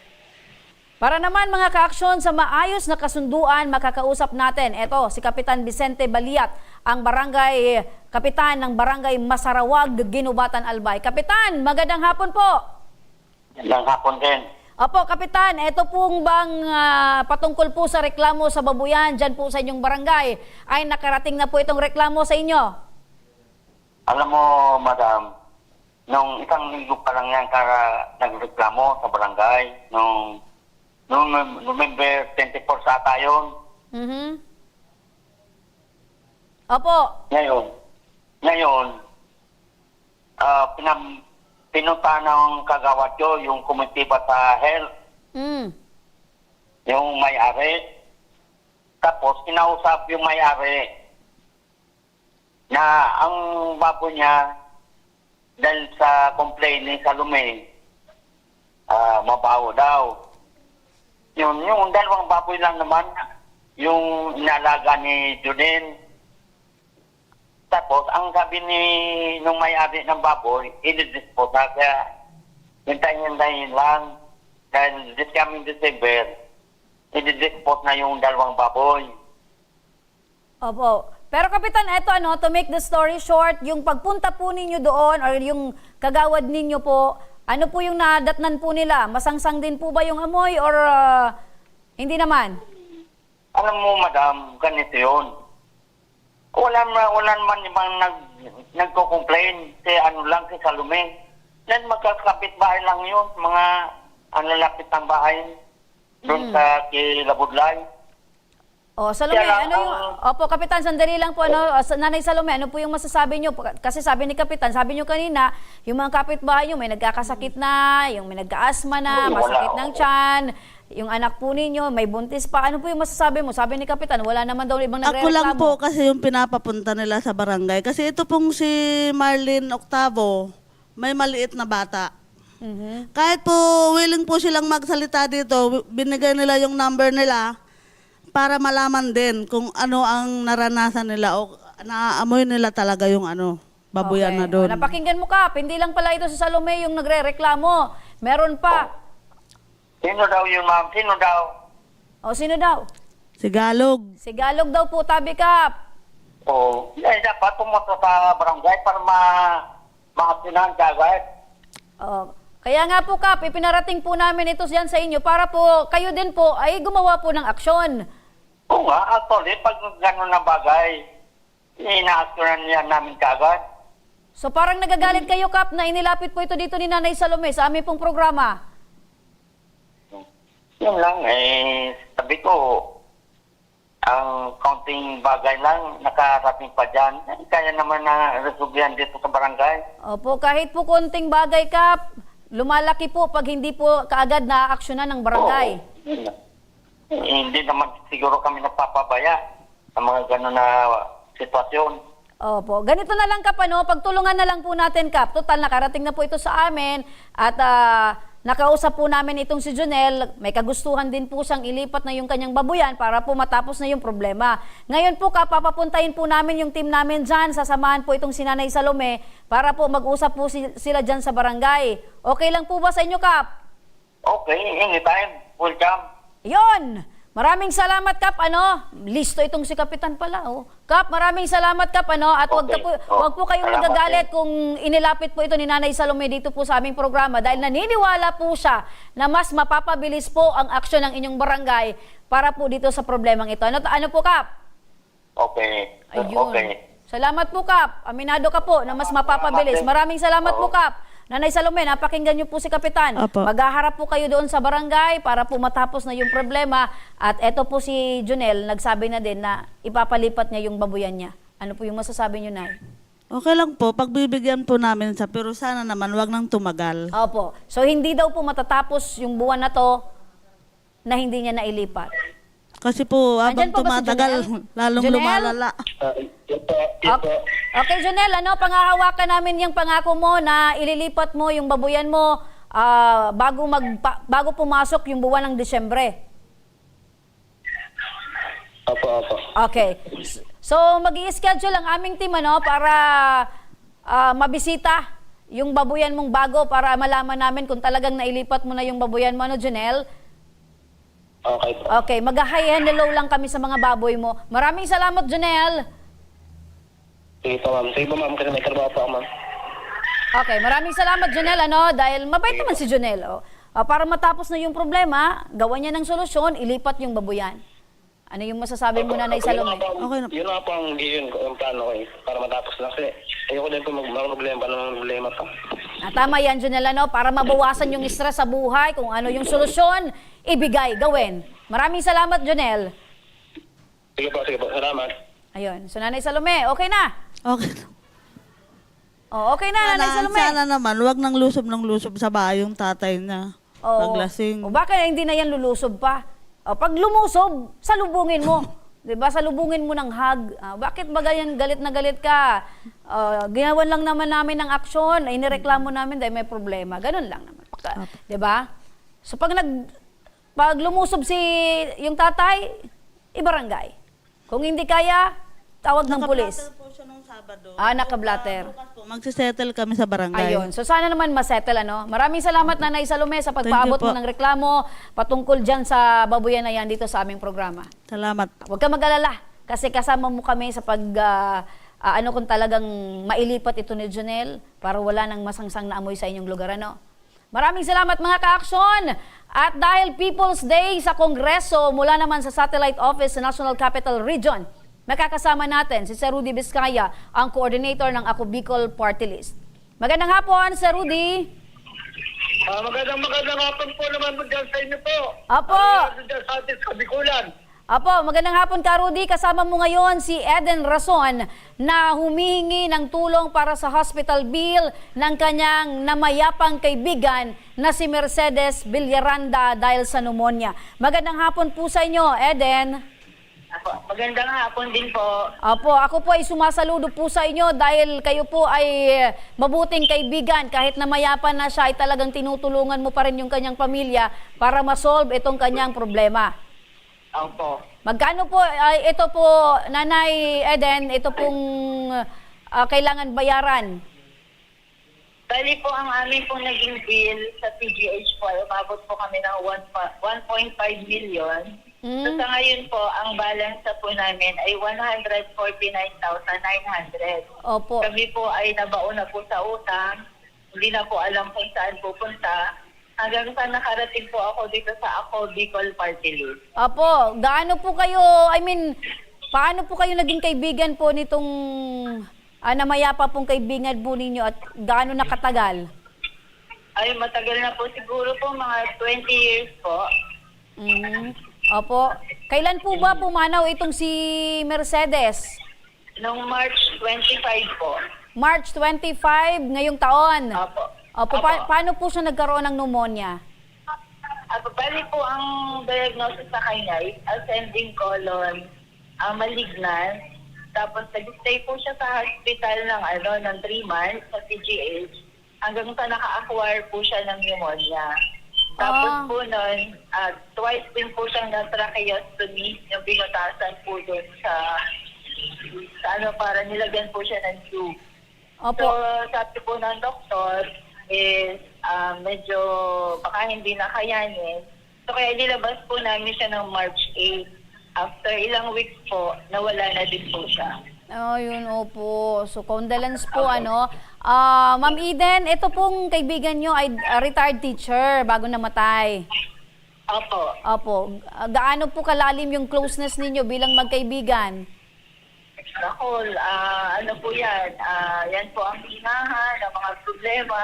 Para naman mga kaaksyon sa maayos na kasunduan, makakausap natin. Ito, si Kapitan Vicente Baliat, ang barangay kapitan ng Barangay Masarawag, Ginubatan, Albay. Kapitan, magandang hapon po. Magandang hapon din. Opo, Kapitan, ito pong bang patungkol po sa reklamo sa babuyan dyan po sa inyong barangay, ay nakarating na po itong reklamo sa inyo? Alam mo, madam, nung isang linggo pa lang yan nagreklamo sa barangay, nung November 24 sa ata yun. Opo. Ngayon, pinunta ng kagawad ko yung komitiba sa health, yung may-ari. Tapos, kinausap yung may-ari na ang babo niya, dahil sa complaint ni Salome, mabaho daw. Yung dalawang baboy lang naman, yung inalaga ni Junel. Tapos, ang sabi nung may-ari ng baboy, i-dispose na kaya hintayin lang. Dahil this coming December, i-dispose na yung dalawang baboy. Opo. Pero Kapitan, eto to make the story short, yung pagpunta po ninyo doon or yung kagawad ninyo po, ano po yung nadatnan po nila? Masangsang din po ba yung amoy or hindi naman? Alam mo, madam, ganito yun. Wala naman ibang nagko-complain si si Salome. Dahil magkakapit bahay lang yun, mga lapit ng bahay doon sa Kilabudlay. Oh, Salome, Opo, Kapitan, sandali lang po, Nanay Salome, ano po yung masasabi nyo? Kasi sabi ni Kapitan, sabi nyo kanina, yung mga kapitbahay nyo, may nagkakasakit na, yung may nagka-asma na, masakit ng tiyan, yung anak po ninyo, may buntis pa. Ano po yung masasabi mo? Sabi ni Kapitan, wala naman daw ibang nagre-reklamo. Ako lang po kasi yung pinapapunta nila sa barangay. Kasi ito pong si Marlene Octavo, may maliit na bata. Kahit po willing po silang magsalita dito, binigay nila yung number nila, para malaman din kung ano ang naranasan nila o naaamoy nila talaga yung babuyan na doon. Napakinggan mo, Kap, hindi lang pala ito si Salome yung nagre-reklamo. Meron pa. Sino daw yun, ma'am? Sino daw? O, sino daw? Sigalog. Sigalog daw po, Tabi Kap. Oo. Dapat pumunta sa barangay para ma-aksinan kagad. Oh, kaya nga po, Kap, ipinarating po namin ito yan sa inyo para po kayo din po ay gumawa po ng aksyon. Oo nga, actually, pag gano'n na bagay, ina-aksinan niya namin kagad. So parang nagagalit kayo, Kap, na inilapit po ito dito ni Nanay Salome sa aming pong programa. Yun lang, sabi ko, ang kaunting bagay lang, nakarating pa dyan. Kaya naman na resolvehan dito sa barangay. Opo, kahit po konting bagay, Kap, lumalaki po pag hindi po kaagad na-aaksyonan ng barangay. Oo, yun lang. Hindi naman siguro kami nagpapabaya sa mga gano'n na sitwasyon. Opo, ganito na lang, Kap, ano, pagtulungan na lang po natin, Kap. Total, nakarating na po ito sa amin at nakausap po namin itong si Jonel. May kagustuhan din po siyang ilipat na yung kanyang babuyan para po matapos na yung problema. Ngayon po, Kap, papapuntahin po namin yung team namin dyan. Sasamahan po itong si Nanay Salome para po mag-usap po sila dyan sa barangay. Okay lang po ba sa inyo, Kap? Okay, anytime. Welcome. Yon! Maraming salamat, Kap, ano? Listo itong si Kapitan pala, oh. Kap, maraming salamat, Kap, ano? At wag po kayong Salamat magagalit kung inilapit po ito ni Nanay Salome dito po sa aming programa dahil naniniwala po siya na mas mapapabilis po ang aksyon ng inyong barangay para po dito sa problemang ito. Ano po, Kap? Okay. Ayun. Okay. Salamat po, Kap. Aminado ka po na mas mapapabilis. Maraming salamat po, Kap. Nanay Salome, napakinggan niyo po si Kapitan. Opo. Maghaharap po kayo doon sa barangay para po matapos na yung problema. At eto po si Jonel, nagsabi na din na ipapalipat niya yung babuyan niya. Ano po yung masasabi niyo, Nay? Okay lang po, pagbibigyan po namin siya, pero sana naman wag nang tumagal. Opo. So hindi daw po matatapos yung buwan na to na hindi niya nailipat. Kasi po, Andyan habang po ba si tumatagal, Jonel? lalong Jonel? lumalala. Okay, Jonel, ano, panghahawakan namin yung pangako mo na ililipat mo yung babuyan mo bago pumasok yung buwan ng Disyembre. Opo. Okay. So, mag-i-schedule ang aming team, ano, para mabisita yung babuyan mong bago para malaman namin kung talagang nailipat mo na yung babuyan mo, ano, Jonel? Okay po. Okay, mag-hi and hello lang kami sa mga baboy mo. Maraming salamat, Jonel. Sige po, ma'am. Sige po, ma'am. Kasi may trabaho po ako, ma'am. Okay, maraming salamat, Jonel, ano, dahil mabait naman si Jonel. Oh. Para matapos na yung problema, gawa niya ng solusyon, ilipat yung babuyan. Ano yung masasabi mo, Nanay Salome? Okay na. Yun nga po ang plano ko para matapos na. Kasi ayoko din po mag-problema ng problema pa. Tama yan, Jonel, ano, para mabawasan yung stress sa buhay, kung ano yung solusyon, ibigay, gawin. Maraming salamat, Jonel. Sige po. Salamat. Ayun, so Nanay Salome, okay na? Okay. Oh, okay na, Nanay Salome. Sana naman, wag nang lusob sa bahay yung tatay niya. Oo. Paglasing. O bakit hindi na yan lulusob pa? O, pag lumusob, salubungin mo. 'Di ba? Salubungin mo ng hug. Bakit ba ganyan galit na galit ka? Ginawan lang naman namin ng aksyon, ay nireklamo namin dahil may problema. Ganun lang naman. 'Di ba? So pag lumusob yung tatay, ibarangay. Kung hindi kaya, tawag ng pulis. Naka-blatter po siya nung Sabado. Naka-blatter. Bukas po, magsisettle kami sa barangay. Ayun. So sana naman masettle, ano. Maraming salamat, Nanay Salome, sa pagpaabot Thank you mo po. ng reklamo patungkol dyan sa babuyan na yan dito sa aming programa. Salamat. Huwag ka mag-alala kasi kasama mo kami sa kung talagang mailipat ito ni Jonel para wala nang masangsang na amoy sa inyong lugar, ano. Maraming salamat, mga ka-aksyon! At dahil People's Day sa Kongreso mula naman sa Satellite Office sa National Capital Region, makakasama natin si Sir Rudy Vizcaya, ang coordinator ng Ako Bicol Party List. Magandang hapon, Sir Rudy. Magandang hapon po naman po dyan sa inyo po. Apo. Dyan sa atin sa Bikulan. Apo, magandang hapon ka, Rudy. Kasama mo ngayon si Eden Rason na humihingi ng tulong para sa hospital bill ng kanyang namayapang kaibigan na si Mercedes Villaranda dahil sa pneumonia. Magandang hapon po sa inyo, Eden. Magandang hapon din po. Apo, ako po ay sumasaludo po sa inyo dahil kayo po ay mabuting kaibigan. Kahit namayapan na siya, ay talagang tinutulungan mo pa rin yung kanyang pamilya para masolve itong kanyang problema. Opo. Magkano po, ito po, Nanay Eden, ito pong kailangan bayaran? Bali po ang amin pong naging bill sa PGH po, umabot po kami ng 1.5 million. So sa ngayon po, ang balance na po namin ay 149,900. Opo. Kami po ay nabaon na po sa utang. Hindi na po alam kung saan pupunta. Hanggang sa nakarating po ako dito sa Ako Bicol Party List. Opo, gaano po kayo, paano po kayo naging kaibigan po nitong namayapa pong kaibigan po ninyo at gaano nakatagal? Ay, matagal na po siguro po, mga 20 years po. Opo. Kailan po ba pumanaw itong si Mercedes? Noong March 25 po. March 25 ngayong taon. Opo. Opo, paano po siya nagkaroon ng pneumonia? Bali po ang diagnosis sa kanya is ascending colon, malignant. Tapos nag-stay po siya sa hospital ng 3 months sa PGH hanggang sa naka-acquire po siya ng pneumonia. Tapos po nun, twice din po siyang na-tracheostomy, yung binutasan po doon sa para nilagyan po siya ng tube. Opo. So, sabi po ng doktor is medyo baka hindi na kayanin. So, kaya nilabas po namin siya ng March 8. After ilang weeks po, nawala na din po siya. Yun, opo. So, condolence po, Ma'am Eden, ito pong kaibigan nyo ay retired teacher bago namatay. Opo. Opo. Gaano po kalalim yung closeness ninyo bilang magkaibigan? Nakol, ano po yan? Yan po ang hinahan ng mga problema,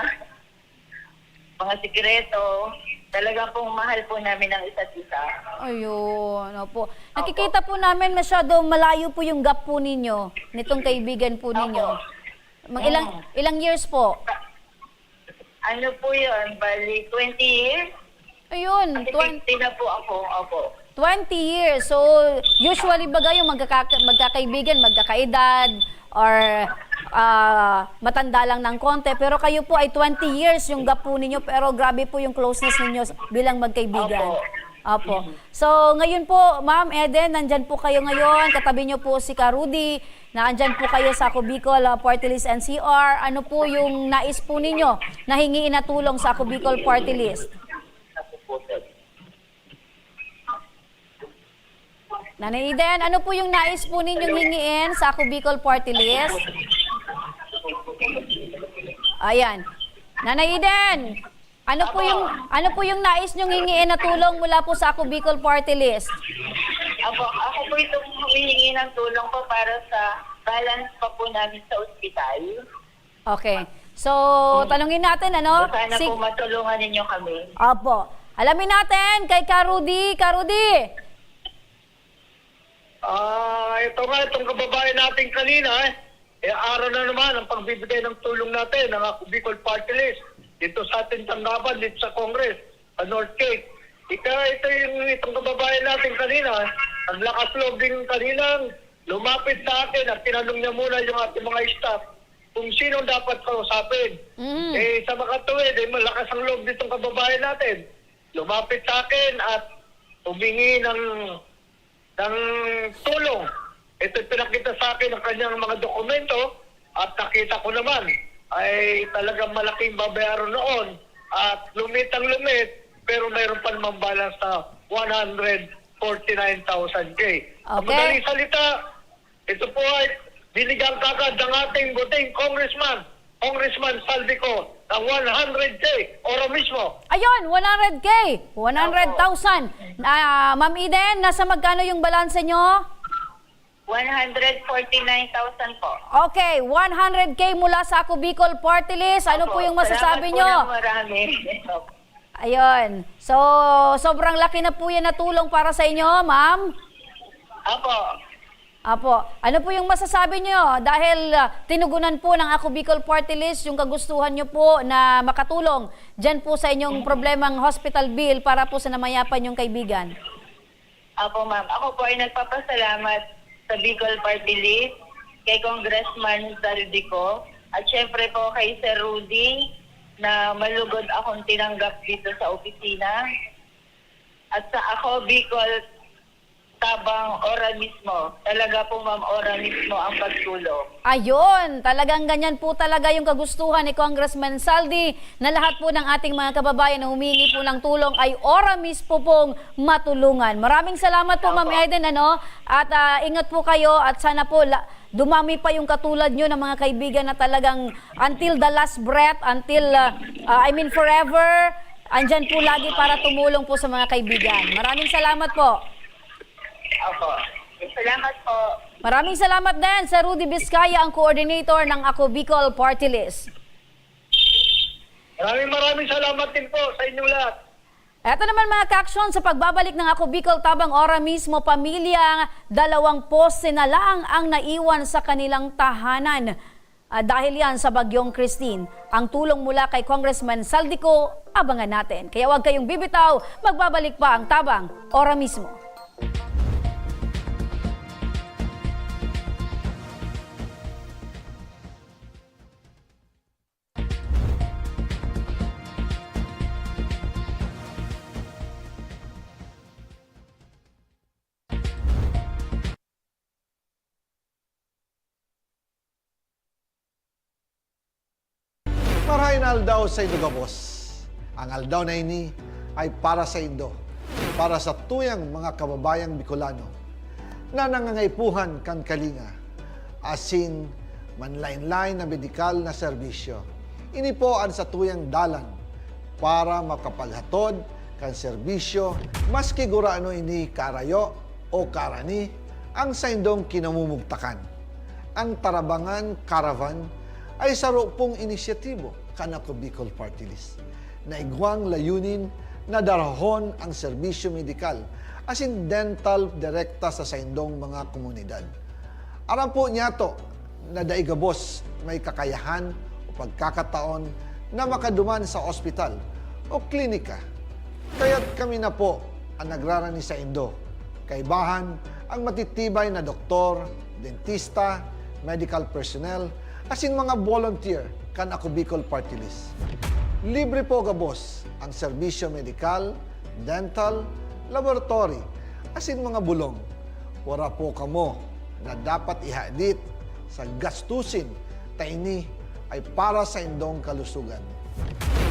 mga sikreto. Talagang pong mahal po namin ang isa't isa. Ayun, opo. Nakikita po namin masyado malayo po yung gap po ninyo, nitong kaibigan po ninyo. Ilang years po? Ano po yun? Bali, 20 years? Ayun, 20 na po ako. Opo. 20 years. So, usually baga yung magkakaibigan, magkakaedad, or matanda lang ng konti. Pero kayo po ay 20 years yung gap po ninyo, pero grabe po yung closeness ninyo bilang magkaibigan. Opo. So, ngayon po, Ma'am Eden, nandyan po kayo ngayon. Katabi nyo po si Rudy. Nandyan po kayo sa Ako Bicol Party List NCR. Ano po yung nais po ninyo na hingiin na tulong sa Ako Bicol Party List? Nanay Eden, ano po yung nais po ninyong hingiin sa Ako Bicol Party List? Ayan. Nanay Eden, ano po yung nais nyong hingiin na tulong mula po sa Ako Bicol Party List? Ako po itong humihingi ng tulong po para sa balance pa po namin sa ospital. Okay. So, tanungin natin, So, sana po matulungan ninyo kami. Opo. Alamin natin kay Rudy. Rudy! Itong kababayan natin kanina, araw na naman ang pagbibigay ng tulong natin ng Ako Bicol Party List dito sa ating tanggapan, dito sa Congress, sa North Cape. Itong kababayan natin kanina, ang lakas loob din kanina, lumapit sa akin at tinanong niya muna yung ating mga staff kung sino dapat kausapin. Sa makatuwid, malakas ang loob ditong kababayan natin. Lumapit sa akin at humingi ng tulong. Ito pinakita sa akin ang kanyang mga dokumento at nakita ko naman ay talagang malaking babayaran noon at lumit pero mayroon pa namang balance na 149,000 K. Ang madaling salita, ito po ay binigyan kagad ng ating buting Congressman Saldico ng 100K oro mismo. Ayun, 100K, 100,000. Ma'am Eden, nasa magkano yung balanse nyo? 149,000 po. Okay, 100K mula sa Ako Bicol Party List. Ano po yung masasabi nyo? Salamat po ng marami. Ayun. So, sobrang laki na po yan na tulong para sa inyo, ma'am. Apo. Ano po yung masasabi nyo? Dahil tinugunan po ng Ako Bicol Party List yung kagustuhan nyo po na makatulong dyan po sa inyong problemang hospital bill para po sa namayapan yung kaibigan. Apo, ma'am. Ako po ay nagpapasalamat sa Bicol Party List, kay Congressman Saldico, at syempre po kay Sir Rudy na malugod akong tinanggap dito sa opisina. At sa Ako Bicol tabang ora mismo. Talaga po ma'am, ora mismo ang pagtulong. Ayun, talagang ganyan po talaga yung kagustuhan ni Congressman Saldi na lahat po ng ating mga kababayan na humingi po ng tulong ay ora mismo pong matulungan. Maraming salamat po Ma'am Eden, at ingat po kayo at sana po dumami pa yung katulad nyo ng mga kaibigan na talagang until the last breath, until forever, andyan po lagi para tumulong po sa mga kaibigan. Maraming salamat po. Opo. Salamat po. Maraming salamat din sa Rudy Vizcaya, ang coordinator ng Ako Bicol Party List. Maraming salamat din po sa inyong lahat. Ito naman mga ka-aksyon, sa pagbabalik ng Ako Bicol tabang ora mismo, pamilya, 2 poste na lang ang naiwan sa kanilang tahanan. Dahil yan sa bagyong Christine. Ang tulong mula kay Congressman Saldico, abangan natin. Kaya huwag kayong bibitaw, magbabalik pa ang tabang ora mismo. Marahin aldaw sa Indo Gabos. Ang aldaw na ini ay para sa Indo, para sa tuyang mga kababayang Bicolano na nangangaipuhan kan kalinga, asin manlain-lain na medikal na serbisyo. Ini po ang sa tuyang dalan para makapaghatod kan serbisyo maski guraano ini karayo o karani ang sa Indong kinamumugtakan. Ang Tarabangan Caravan ay saro pong inisyatibo kan Ako Bicol Party List na igwang layunin na darahon ang serbisyo medikal asin dental direkta sa saindong mga komunidad. Aram po niya to na daigabos may kakayahan o pagkakataon na makaduman sa ospital o klinika. Kaya't kami na po ang nagrarani sa Indo. Kaibahan ang matitibay na doktor, dentista, medical personnel, asin mga volunteer kan Ako Bicol Party List. Libre po gabos ang serbisyo medikal, dental, laboratory, asin mga bulong. Wala po kamo na dapat ihadit sa gastusin ta ini ay para sa indong kalusugan.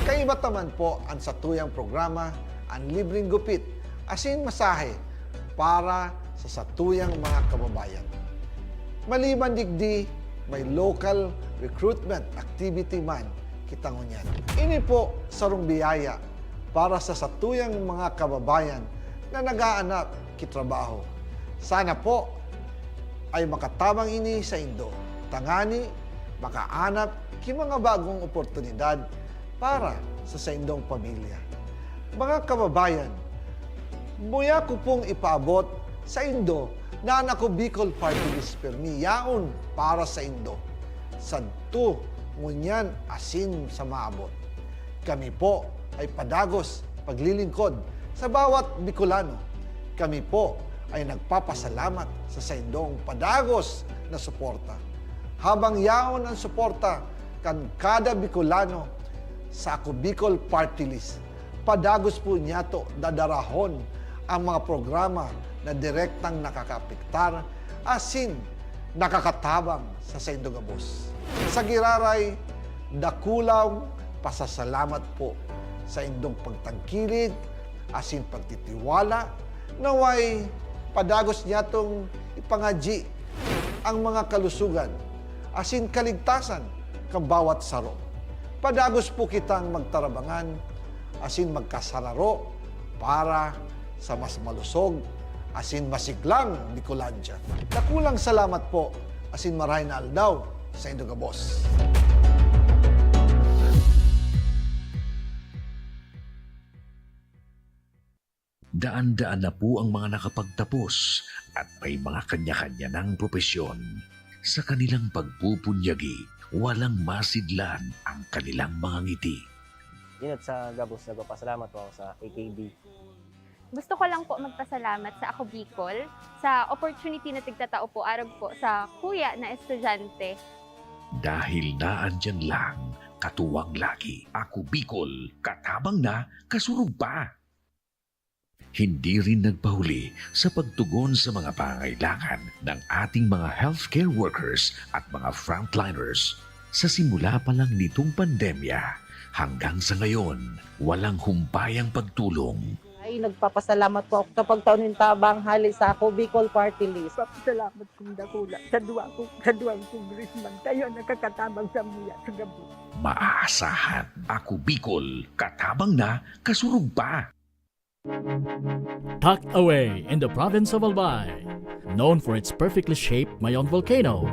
Kaiba taman po ang satuyang programa ang libreng gupit asin masahe para sa satuyang mga kababayan. Maliban digdi, may local recruitment activity man kita ngunyan. Ini po sarong biyaya para sa satuyang mga kababayan na nag-aanap kitrabaho. Sana po ay makatabang ini sa Indo. Tangani, makaanap ki mga bagong oportunidad para sa Indong pamilya. Mga kababayan, buya ko pong ipaabot sa Indo na Ako Bicol Party List permi yaon para sa Indo. Sadto ngunyan asin sa maabot. Kami po ay padagos paglilingkod sa bawat Bicolano. Kami po ay nagpapasalamat sa saindong padagos na suporta. Habang yaon ang suporta kan kada Bicolano sa Ako Bicol Party List, padagos po niya to dadarahon ang mga programa na direktang nakakapiktar asin nakakatabang sa Indo Gabos. Sa giraray, dakulaw pasasalamat po sa indong pagtangkilig asin pagtitiwala naway padagos niya tong ipangadji ang mga kalusugan asin kaligtasan kang bawat saro. Padagos po kitang magtarabangan asin magkasararo para sa mas malusog asin masiglang Bicolandia. Nakulang salamat po asin maray na aldaw sa Indo Gabos. Daan-daan na po ang mga nakapagtapos at may mga kanya-kanya ng propesyon. Sa kanilang pagpupunyagi, walang masidlan ang kanilang mga ngiti. Yun at sa Gabos, nagpapasalamat po ako sa AKB. Gusto ko lang po magpasalamat sa Ako Bicol sa opportunity na tigtatao po arag po sa kuya na estudyante. Dahil naandyan lang, katuwang lagi, Ako Bicol, katabang na, kasurug pa. Hindi rin nagpahuli sa pagtugon sa mga pangailangan ng ating mga healthcare workers at mga frontliners. Sa simula pa lang nitong pandemya, hanggang sa ngayon, walang humpayang pagtulong. Ay, nagpapasalamat po ako sa pagtaunin tabang hali sa ako Bicol Party List. Salamat kong dakula sa duwang congressman tayo nakakatabang sa muya sa gabi. Maaasahan, ako Bicol, katabang na, kasurug pa. Tucked away in the province of Albay, known for its perfectly shaped Mayon volcano,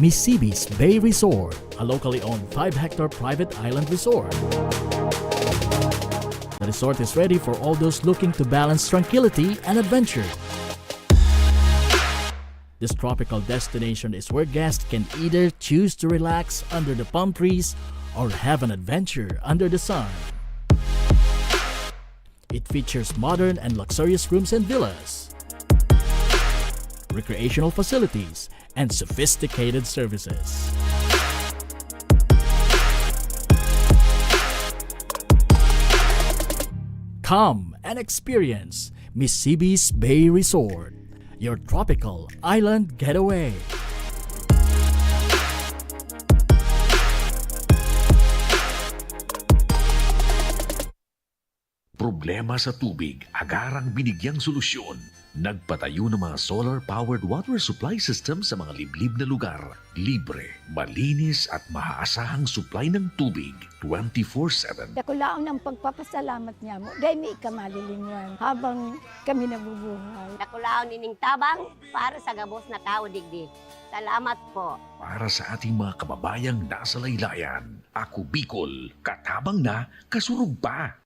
Misibis Bay Resort, a locally owned 5-hectare private island resort. The resort is ready for all those looking to balance tranquility and adventure. This tropical destination is where guests can either choose to relax under the palm trees or have an adventure under the sun. It features modern and luxurious rooms and villas, recreational facilities, and sophisticated services. Come and experience Misibis Bay Resort, your tropical island getaway. Problema sa tubig, agarang binigyang solusyon. Nagpatayo ng mga solar-powered water supply system sa mga liblib na lugar. Libre, malinis at maaasahang supply ng tubig 24/7. Dakulaon ng pagpapasalamat niya mo dahil may kamalilinguan habang kami nabubuhay. Dakulaon nining tabang para sa gabos na tao digdig. Salamat po. Para sa ating mga kababayang nasa laylayan, ako Bicol, katabang na, kasurug pa.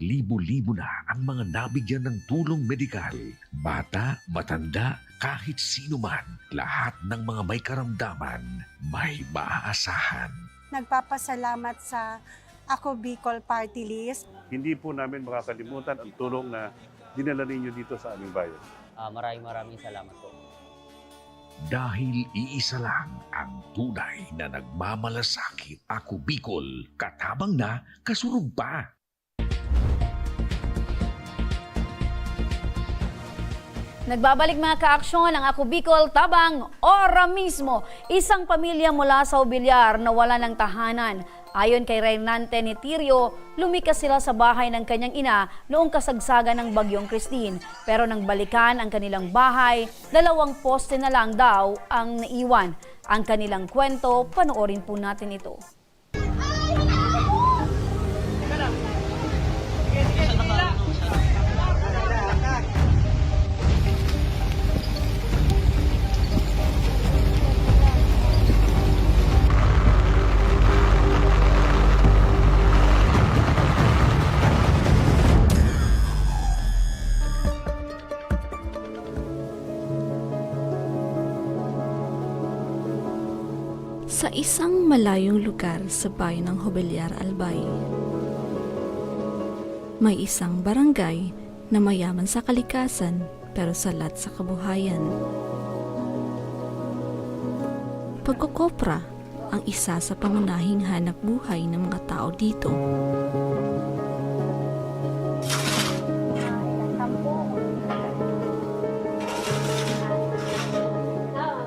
Libo-libo na ang mga nabigyan ng tulong medikal. Bata, matanda, kahit sino man, lahat ng mga may karamdaman, may maaasahan. Nagpapasalamat sa Ako Bicol Party List. Hindi po namin makakalimutan ang tulong na dinala ninyo dito sa aming bayan. Maraming salamat po. Dahil iisa lang ang tunay na nagmamalasakit. Ako Bicol, katabang na, kasurug pa. Nagbabalik mga kaaksyon ang Ako Bicol Tabang ora mismo. Isang pamilya mula sa Obilyar na wala ng tahanan. Ayon kay Reynante Nitirio, lumikas sila sa bahay ng kanyang ina noong kasagsagan ng Bagyong Christine. Pero nang balikan ang kanilang bahay, 2 poste na lang daw ang naiwan. Ang kanilang kwento, panoorin po natin ito. Sa isang malayong lugar sa bayan ng Obilyar, Albay, may isang barangay na mayaman sa kalikasan pero salat sa kabuhayan. Pagkokopra ang isa sa pangunahing hanap buhay ng mga tao dito.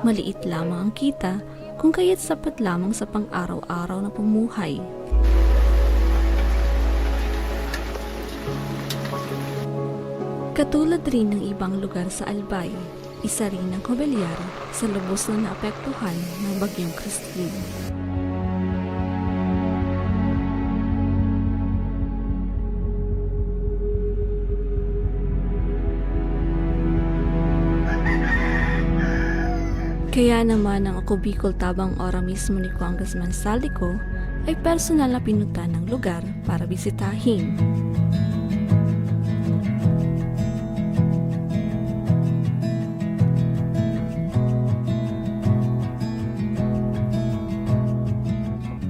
Maliit lamang ang kita kung kaya't sapat lamang sa pang-araw-araw na pamumuhay. Katulad rin ng ibang lugar sa Albay, isa rin ang Obilyar sa lubos na naapektuhan ng Bagyong Christine. Kaya naman ang Ako Bicol Tabang ora mismo ni Congressman Saldico ay personal na pinunta ng lugar para bisitahin.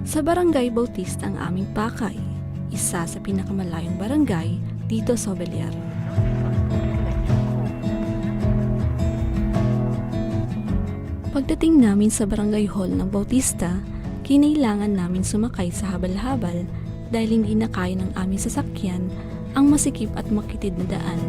Sa Barangay Bautista ang aming pakay, isa sa pinakamalayong barangay dito sa Obilyar. Pagdating namin sa Barangay Hall ng Bautista, kinailangan namin sumakay sa habal-habal dahil hindi na kaya ng aming sasakyan ang masikip at makitid na daan.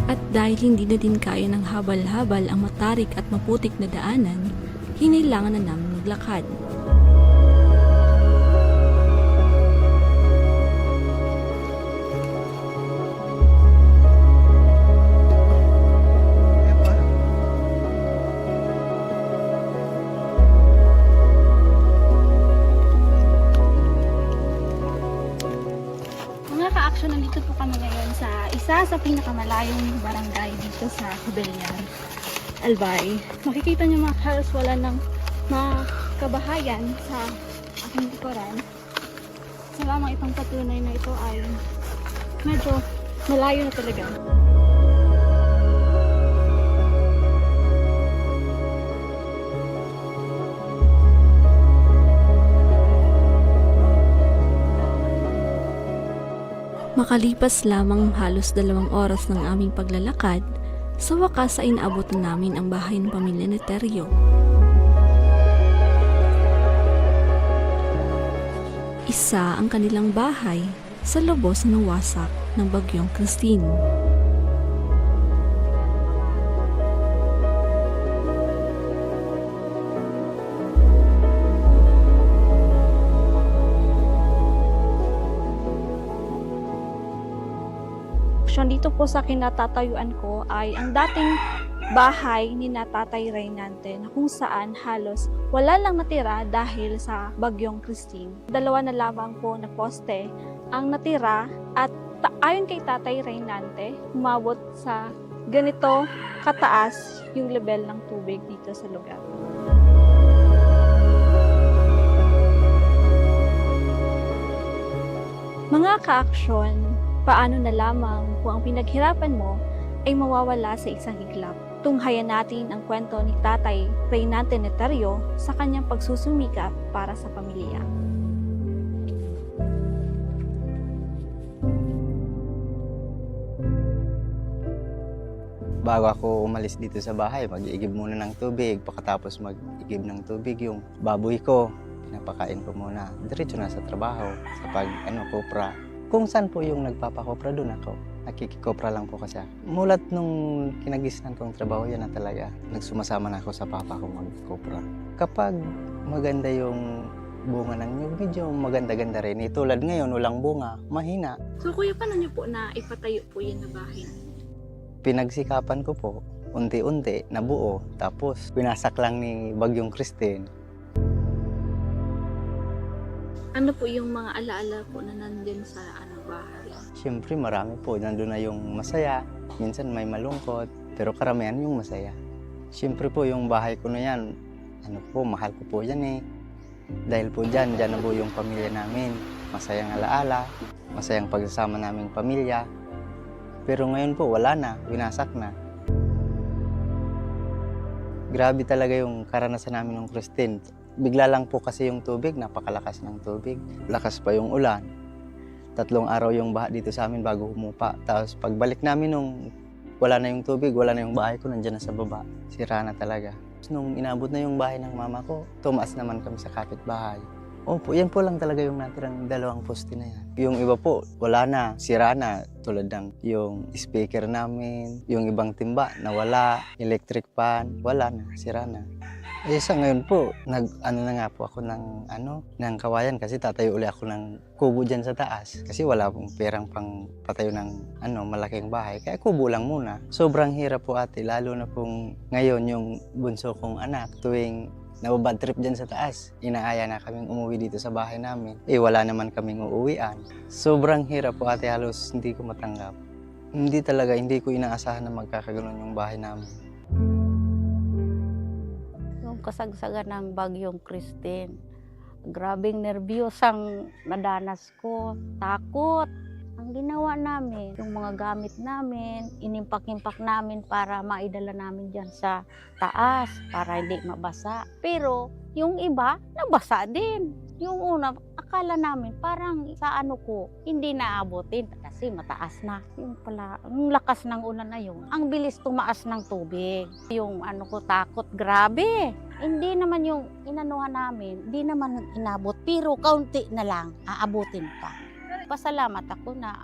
At dahil hindi na din kaya ng habal-habal ang matarik at maputik na daanan, hinailangan na namin maglakad. Mga ka-action, nandito po kami ngayon sa isa sa pinakamalayong barangay dito sa Hubelyan, Albay. Makikita niyo mga halos wala ng mga kabahayan sa aking likuran. Sa lamang itong patunay na ito ay medyo malayo na talaga. Makalipas lamang halos 2 oras ng aming paglalakad, sa wakas ay inaabot na namin ang bahay ng pamilya ni Teryo. Isa ang kanilang bahay sa lubos na nawasak ng bagyong Christine. Dito po sa kinatatayuan ko ay ang dating bahay ni Tatay Reynante na kung saan halos wala lang natira dahil sa bagyong Christine. 2 na lamang po na poste ang natira at ayon kay Tatay Reynante, umabot sa ganito kataas yung level ng tubig dito sa lugar. Mga ka-aksyon, paano na lamang kung ang pinaghirapan mo ay mawawala sa isang iglap. Tunghayan natin ang kwento ni Tatay Reynante Neterio sa kanyang pagsusumikap para sa pamilya. Bago ako umalis dito sa bahay, mag-iigib muna ng tubig. Pagkatapos mag-iigib ng tubig, yung baboy ko, pinapakain ko muna. Diretso na sa trabaho, sa kopra. Kung saan po yung nagpapakopra, doon ako. Nakikikopra lang po kasi. Mulat nung kinagisnan kong trabaho, yan na talaga. Nagsumasama na ako sa papa ko magkopra. Kapag maganda yung bunga ng nyug, medyo maganda-ganda rin. Tulad ngayon, walang bunga, mahina. So kuya, paano niyo po na ipatayo po yan na bahay? Pinagsikapan ko po, unti-unti, nabuo. Tapos, pinasak lang ni Bagyong Christine. Ano po yung mga alaala po na nandun sa bahay? Siyempre marami po. Nandun na yung masaya. Minsan may malungkot. Pero karamihan yung masaya. Siyempre po yung bahay ko na yan. Mahal ko po yan eh. Dahil po dyan na po yung pamilya namin. Masayang alaala. Masayang pagsasama naming pamilya. Pero ngayon po wala na. Winasak na. Grabe talaga yung karanasan namin ng Christine. Bigla lang po kasi yung tubig, napakalakas ng tubig. Lakas pa yung ulan. 3 araw yung baha dito sa amin bago humupa. Tapos pagbalik namin nung wala na yung tubig, wala na yung bahay ko, nandiyan na sa baba. Sira na talaga. Nung inabot na yung bahay ng mama ko, tumaas naman kami sa kapitbahay. Opo, yan po lang talaga yung natirang 2 poste na yan. Yung iba po, wala na, sira na. Tulad ng yung speaker namin, yung ibang timba, nawala, electric fan, wala na, sira na. Sa ngayon po, nag-ano na nga po ako ng kawayan kasi tatayo uli ako ng kubo dyan sa taas. Kasi wala pong perang pang patayo ng malaking bahay. Kaya kubo lang muna. Sobrang hirap po ate, lalo na pong ngayon yung bunso kong anak tuwing nababad trip dyan sa taas. Inaaya na kaming umuwi dito sa bahay namin. Wala naman kaming uuwian. Sobrang hirap po ate, halos hindi ko matanggap. Hindi ko inaasahan na magkakaganon yung bahay namin. Kasagsagan ng bagyong Christine. Grabing nervyos ang nadanas ko. Takot. Ang ginawa namin, yung mga gamit namin, inimpak-impak namin para maidala namin dyan sa taas para hindi mabasa. Pero yung iba, nabasa din. Yung una, akala namin parang sa hindi naabotin kasi mataas na. Yung pala, yung lakas ng ulan na yun, ang bilis tumaas ng tubig. Yung takot, grabe. Hindi naman yung inanuhan namin, hindi naman inabot, pero kaunti na lang, aabutin pa. Pasalamat ako na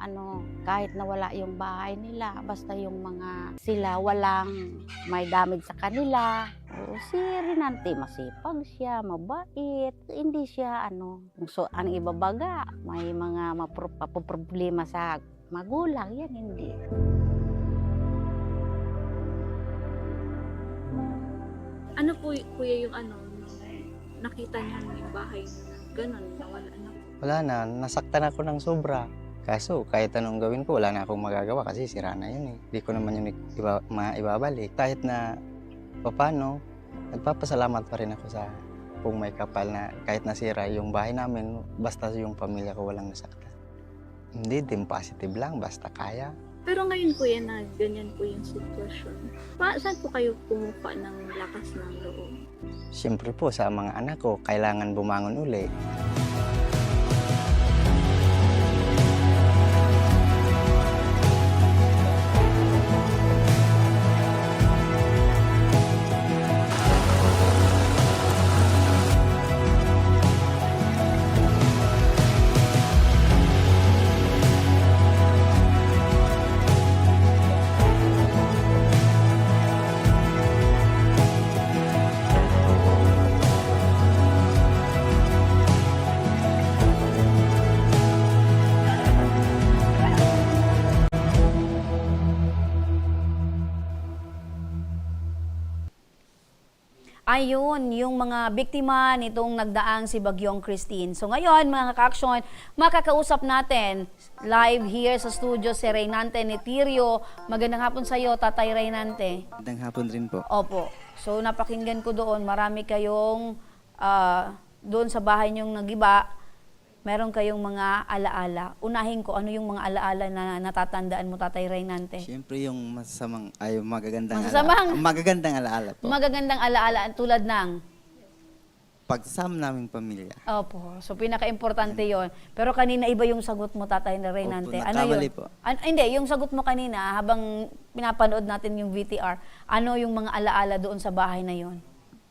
kahit nawala yung bahay nila, basta yung mga sila walang may damage sa kanila. O, si Renante masipag siya, mabait, hindi siya so ang ibabaga, may mga problema sa magulang, yan hindi. Ano po, kuya, yung nakita niyo yung bahay na gano'n, nawala na po? Wala na, nasaktan ako ng sobra. Kaso kahit anong gawin ko, wala na akong magagawa kasi sira na yun eh. Hindi ko naman yun maibabalik. Kahit na paano, nagpapasalamat pa rin ako sa kung may kapal na kahit nasira yung bahay namin, basta yung pamilya ko walang nasaktan. Hindi din positive lang, basta kaya. Pero ngayon kuya na ganyan po yung sitwasyon, saan po kayo kumuha ng lakas ng loob? Siyempre po sa mga anak ko, kailangan bumangon uli. Ayun, yung mga biktima nitong nagdaang si Bagyong Christine. So ngayon, mga ka-aksyon, makakausap natin live here sa studio si Reynante Netirio. Magandang hapon sa iyo, Tatay Reynante. Magandang hapon rin po. Opo. So napakinggan ko doon, marami kayong doon sa bahay niyong nagiba, meron kayong mga alaala. Unahin ko, ano yung mga alaala na natatandaan mo, Tatay Reynante? Siyempre yung magagandang Magagandang alaala po. Magagandang alaala tulad ng? Pagsasama naming pamilya. Opo. So pinaka-importante yon. Pero kanina iba yung sagot mo, Tatay Reynante. Opo, Ano nakamali yun? po. Hindi, yung sagot mo kanina habang pinapanood natin yung VTR, ano yung mga alaala doon sa bahay na yon?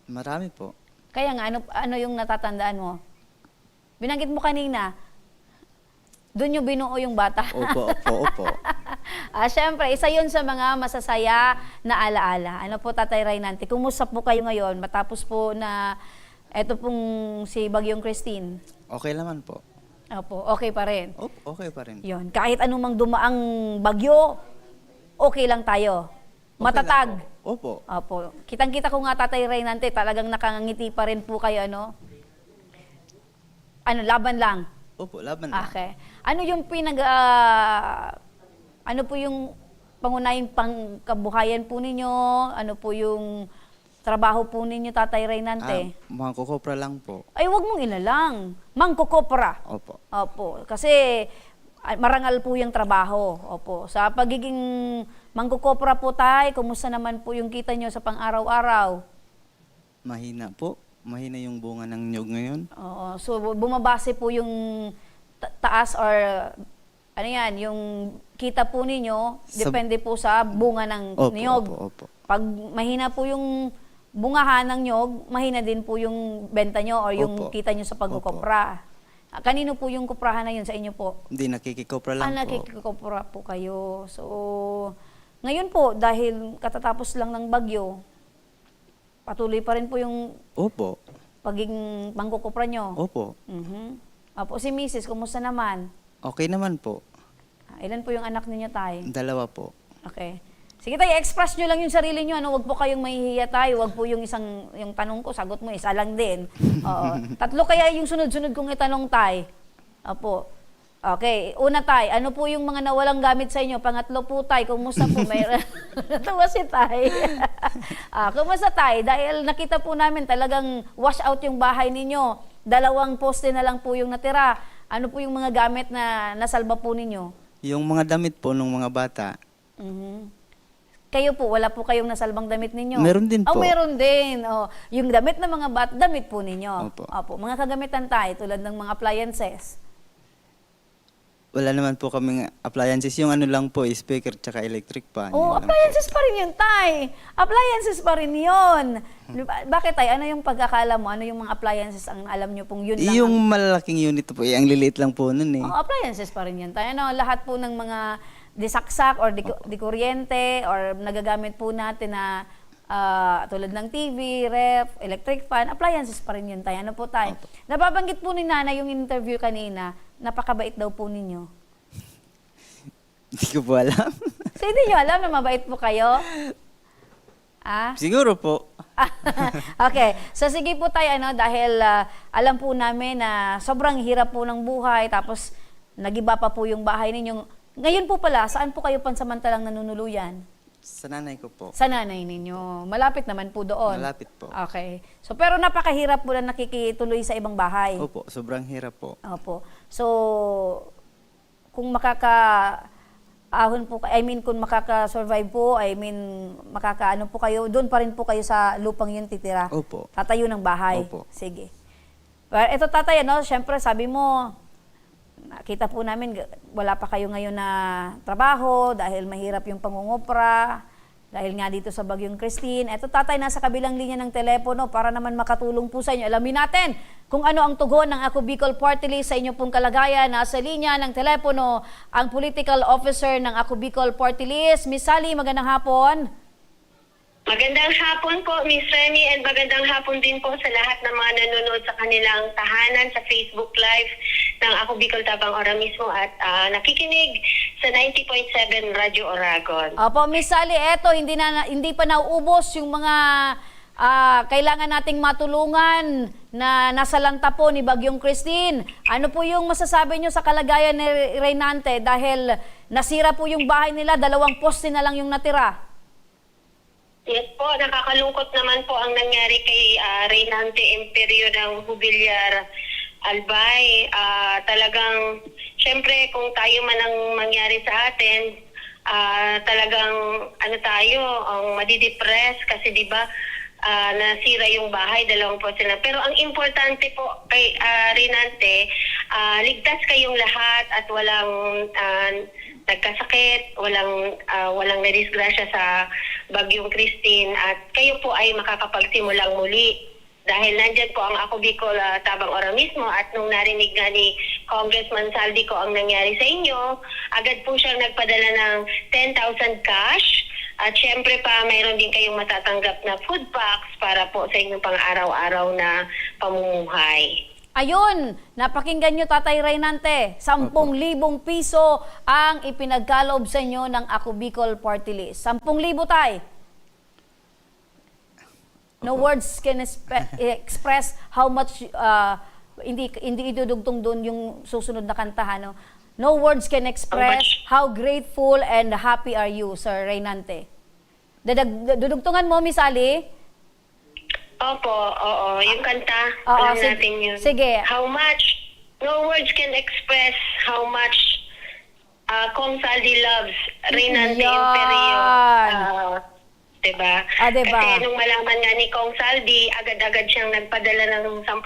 Marami po. Kaya nga, ano yung natatandaan mo? Binanggit mo kanina, doon yung binuo yung bata. Opo. Siyempre, isa yun sa mga masasaya na alaala. Ano po, Tatay Reynante? Kumusta po kayo ngayon matapos po na eto pong si Bagyong Christine? Okay naman po. Opo, okay pa rin? Opo, okay pa rin. Yun, kahit anumang dumaang bagyo, okay lang tayo. Matatag. Opo. Opo. Kitang-kita ko nga, Tatay Reynante, talagang nakangiti pa rin po kayo, laban lang? Opo, laban lang. Okay. Ano yung ano po yung pangunahing pangkabuhayan po ninyo? Ano po yung trabaho po ninyo, Tatay Reynante? Mga kukopra lang po. Ay, wag mong ilalang. Mangkukopra. Opo. Opo. Kasi marangal po yung trabaho. Opo. Sa pagiging mangkukopra po, Tay, kumusta naman po yung kita nyo sa pang-araw-araw? Mahina po. Mahina yung bunga ng niyog ngayon. Oo. So, bumabase po yung taas or yung kita po ninyo, depende po sa bunga ng niyog. Opo. Pag mahina po yung bungahan ng niyog, mahina din po yung benta nyo or yung kita nyo sa pagkukopra. Kanino po yung kuprahan na yun sa inyo po? Hindi, nakikikopra lang po. Nakikikopra po kayo. So, ngayon po, dahil katatapos lang ng bagyo, patuloy pa rin po yung pagiging pangkukupra nyo? Opo. Opo, si Mrs., kumusta naman? Okay naman po. Ilan po yung anak ninyo, Tay? 2 po. Okay. Sige, Tay, express nyo lang yung sarili nyo. Huwag po kayong mahihiya, Tay. Huwag po yung yung tanong ko, sagot mo, isa lang din. Oo. 3 kaya yung sunod-sunod kong itanong, Tay. Opo. Okay, una, Tay, ano po yung mga nawalang gamit sa inyo? Pangatlo po, Tay, kumusta po? Natawa si Tay. Kumusta, Tay? Dahil nakita po namin talagang wash out yung bahay ninyo. 2 poste na lang po yung natira. Ano po yung mga gamit na nasalba po ninyo? Yung mga damit po ng mga bata. Kayo po, wala po kayong nasalbang damit ninyo? Meron din po. Meron din. Yung damit ng mga bata, damit po ninyo? Opo. Opo. Mga kagamitan, Tay, tulad ng mga appliances? Wala naman po kaming appliances. Yung ano lang po, speaker tsaka electric fan. Oh, Yun lang appliances pa rin yun, Tay. Appliances pa rin yun. Bakit, Tay? Ano yung pagkakala mo? Ano yung mga appliances ang alam nyo pong yun po. lang? Yung malalaking unit po, ang liliit lang po nun eh. Oh, appliances pa rin yan, Tay. Ano, lahat po ng mga disaksak or di kuryente or nagagamit po natin na tulad ng TV, ref, electric fan, appliances pa rin yun, Tay. Ano po, Tay? Nababanggit po ni Nanay yung interview kanina, napakabait daw po ninyo. Hindi ko po alam. So, hindi nyo alam na mabait po kayo? Ah? Siguro po. Okay. So, sige po tayo, dahil alam po namin na sobrang hirap po ng buhay, tapos nagiba pa po yung bahay ninyo. Ngayon po pala, saan po kayo pansamantalang nanunuluyan? Sa nanay ko po. Sa nanay ninyo. Malapit naman po doon. Malapit po. Okay. So, pero napakahirap po na nakikituloy sa ibang bahay. Opo, sobrang hirap po. Opo. So, kung kung makaka-survive po, makakaano po kayo, doon pa rin po kayo sa lupang yun titira. Opo. Tatayo ng bahay. Opo. Sige. Well, ito tatay, syempre sabi mo, nakita po namin, wala pa kayo ngayon na trabaho dahil mahirap yung pangungopra, dahil nga dito sa Bagyong Christine. Ito tatay, nasa kabilang linya ng telepono para naman makatulong po sa inyo. Alamin natin kung ano ang tugon ng Ako Bicol Party List sa inyo pong kalagayan. Nasa linya ng telepono ang political officer ng Ako Bicol Party List. Miss Sally, magandang hapon. Magandang hapon po, Miss Remy, and magandang hapon din po sa lahat ng mga nanonood sa kanilang tahanan sa Facebook Live ng Ako Bicol Tabang Ora mismo at nakikinig sa 90.7 Radio Oragon. Opo, Miss Sally, eto, hindi pa nauubos yung mga kailangan nating matulungan na nasa lanta po ni Bagyong Christine. Ano po yung masasabi nyo sa kalagayan ni Reynante dahil nasira po yung bahay nila, 2 poste na lang yung natira? Yes po, nakakalungkot naman po ang nangyari kay Reynante Imperio ng Jubilar Albay. Talagang, syempre kung tayo man ang mangyari sa atin, talagang madidepress kasi di ba nasira yung bahay, 2 poste na. Pero ang importante po kay Reynante, ligtas kayong lahat at walang nagkasakit, walang nadisgrasya sa Bagyong Christine at kayo po ay makakapagsimulang muli. Dahil nandyan po ang Ako Bicol Tabang Ora mismo at nung narinig nga ni Congressman Saldico ang nangyari sa inyo, agad po siyang nagpadala ng 10,000 cash at syempre pa mayroon din kayong matatanggap na food packs para po sa inyong pang-araw-araw na pamumuhay. Ayun, napakinggan nyo Tatay Reynante, 10,000 piso ang ipinagkaloob sa inyo ng Ako Bicol Party List. 10,000 tay. No words can express how much, hindi idudugtong doon yung susunod na kanta, no? No words can express how grateful and happy are you, Sir Reynante. Dudugtungan mo, Miss Ali? Opo, oo. Yung kanta, Oo, alam natin yun. Sige. How much, no words can express how much Kong Saldi loves Reynante Imperio. Diba? Diba? Kasi nung malaman nga ni Kong Saldi, agad-agad siyang nagpadala ng 10,000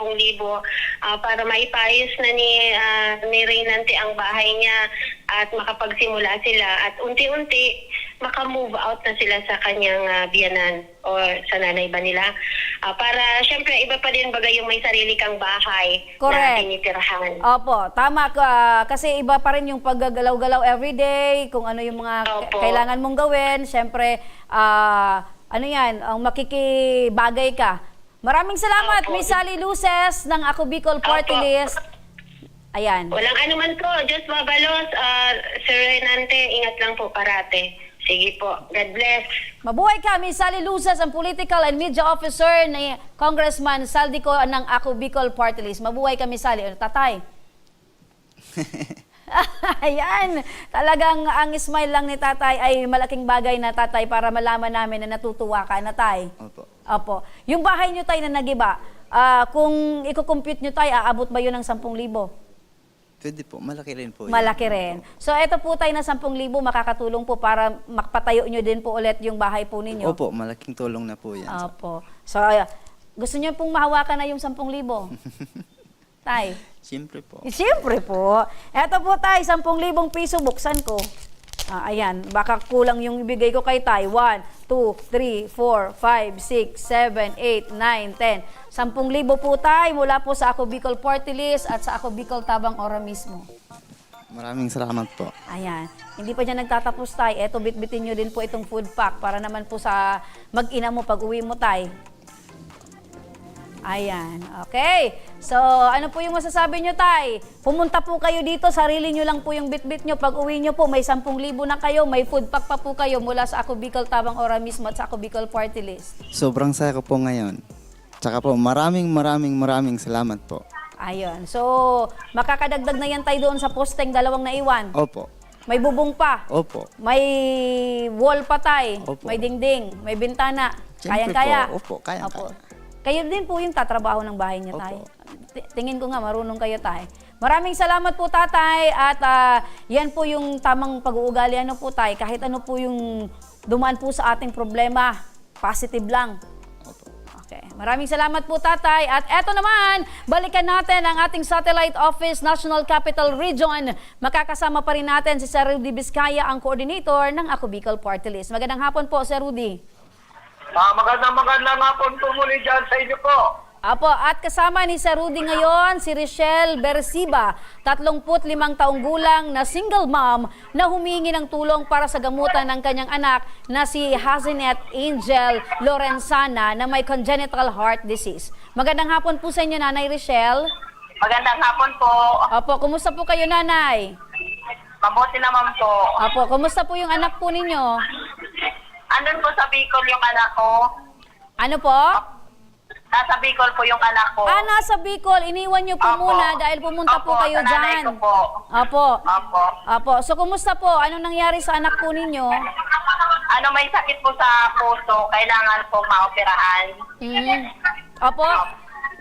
para maipayos na ni Reynante ang bahay niya at makapagsimula sila at unti-unti makamove out na sila sa kanyang biyanan o sa nanay ba nila. Para syempre iba pa din bagay yung may sarili kang bahay na tinitirahan. Opo, tama ka. Kasi iba pa rin yung paggagalaw-galaw everyday, kung ano yung mga kailangan mong gawin. Syempre, makikibagay ka. Maraming salamat, Miss Sally Luces ng Ako Bicol Party List. Ayan. Walang anuman po. Diyos mabalos. Sir Reynante, ingat lang po parate. Sige po. God bless. Mabuhay ka, Miss Sally Luces, ang Political and Media Officer ni Congressman Saldico ng Ako Bicol Party List. Mabuhay ka, Miss Sally. Tatay. Ayan. Talagang ang smile lang ni Tatay ay malaking bagay na Tatay para malaman namin na natutuwa ka na Tay. Opo. Yung bahay nyo Tay na nagiba, kung i-compute nyo Tay, aabot ba yun ng 10,000? Pwede po, malaki rin po. Malaki rin. So ito po Tay na 10,000 makakatulong po para makapatayo nyo din po ulit yung bahay po ninyo. Opo, malaking tulong na po yan. Opo. So gusto nyo pong mahawakan na yung 10,000? Tay? Siyempre po. Siyempre po. Eto po tay, 10,000 piso buksan ko. Ayan, baka kulang yung ibigay ko kay tay. 1, 2, 3, 4, 5, 6, 7, 8, 9, 10. 10,000 po tay mula po sa Ako Bicol Party List at sa Ako Bicol Tabang Ora mismo. Maraming salamat po. Ayan. Hindi pa dyan nagtatapos tay. Eto, bitbitin nyo din po itong food pack para naman po sa mag-ina mo pag uwi mo tay. Ayan. Okay. So, ano po yung masasabi nyo, tay? Pumunta po kayo dito, sarili nyo lang po yung bitbit nyo. Pag uwi nyo po, may 10,000 na kayo, may food pack pa po kayo mula sa Ako Bicol Tabang Ora mismo at sa Ako Bicol Party List. Sobrang saya ko po ngayon. Tsaka po, maraming salamat po. Ayun. So, makakadagdag na yan tayo doon sa posteng 2 naiwan. Opo. May bubong pa. Opo. May wall pa tay. Opo. May dingding. May bintana. Siyempre Kayang-kaya. po. Opo, kaya. Kayo din po yung tatrabaho ng bahay niyo, tay. Tingin ko nga, marunong kayo, tay. Maraming salamat po, tatay. At yan po yung tamang pag-uugali. Ano po, tay? Kahit ano po yung dumaan po sa ating problema, positive lang. Okay. Maraming salamat po, tatay. At eto naman, balikan natin ang ating satellite office, National Capital Region. Makakasama pa rin natin si Sir Rudy Vizcaya, ang coordinator ng Ako Bicol Party List. Magandang hapon po, Sir Rudy. Magandang hapon po muli dyan sa inyo po. Apo, at kasama ni Sir Rudy ngayon si Richelle Bersiba, 35 taong gulang na single mom na humingi ng tulong para sa gamutan ng kanyang anak na si Hazenet Angel Lorenzana na may congenital heart disease. Magandang hapon po sa inyo, Nanay Richelle. Magandang hapon po. Apo, kumusta po kayo, Nanay? Mabuti naman po. Apo, kumusta po yung anak po ninyo? Andun po sa Bicol yung anak ko. Ano po? Nasa Bicol po yung anak ko. Nasa Bicol. Iniwan niyo po muna dahil pumunta po kayo sa nanay dyan. ko po. Apo. So, kumusta po? Anong nangyari sa anak po ninyo? May sakit po sa puso. Kailangan po maoperahan. Apo,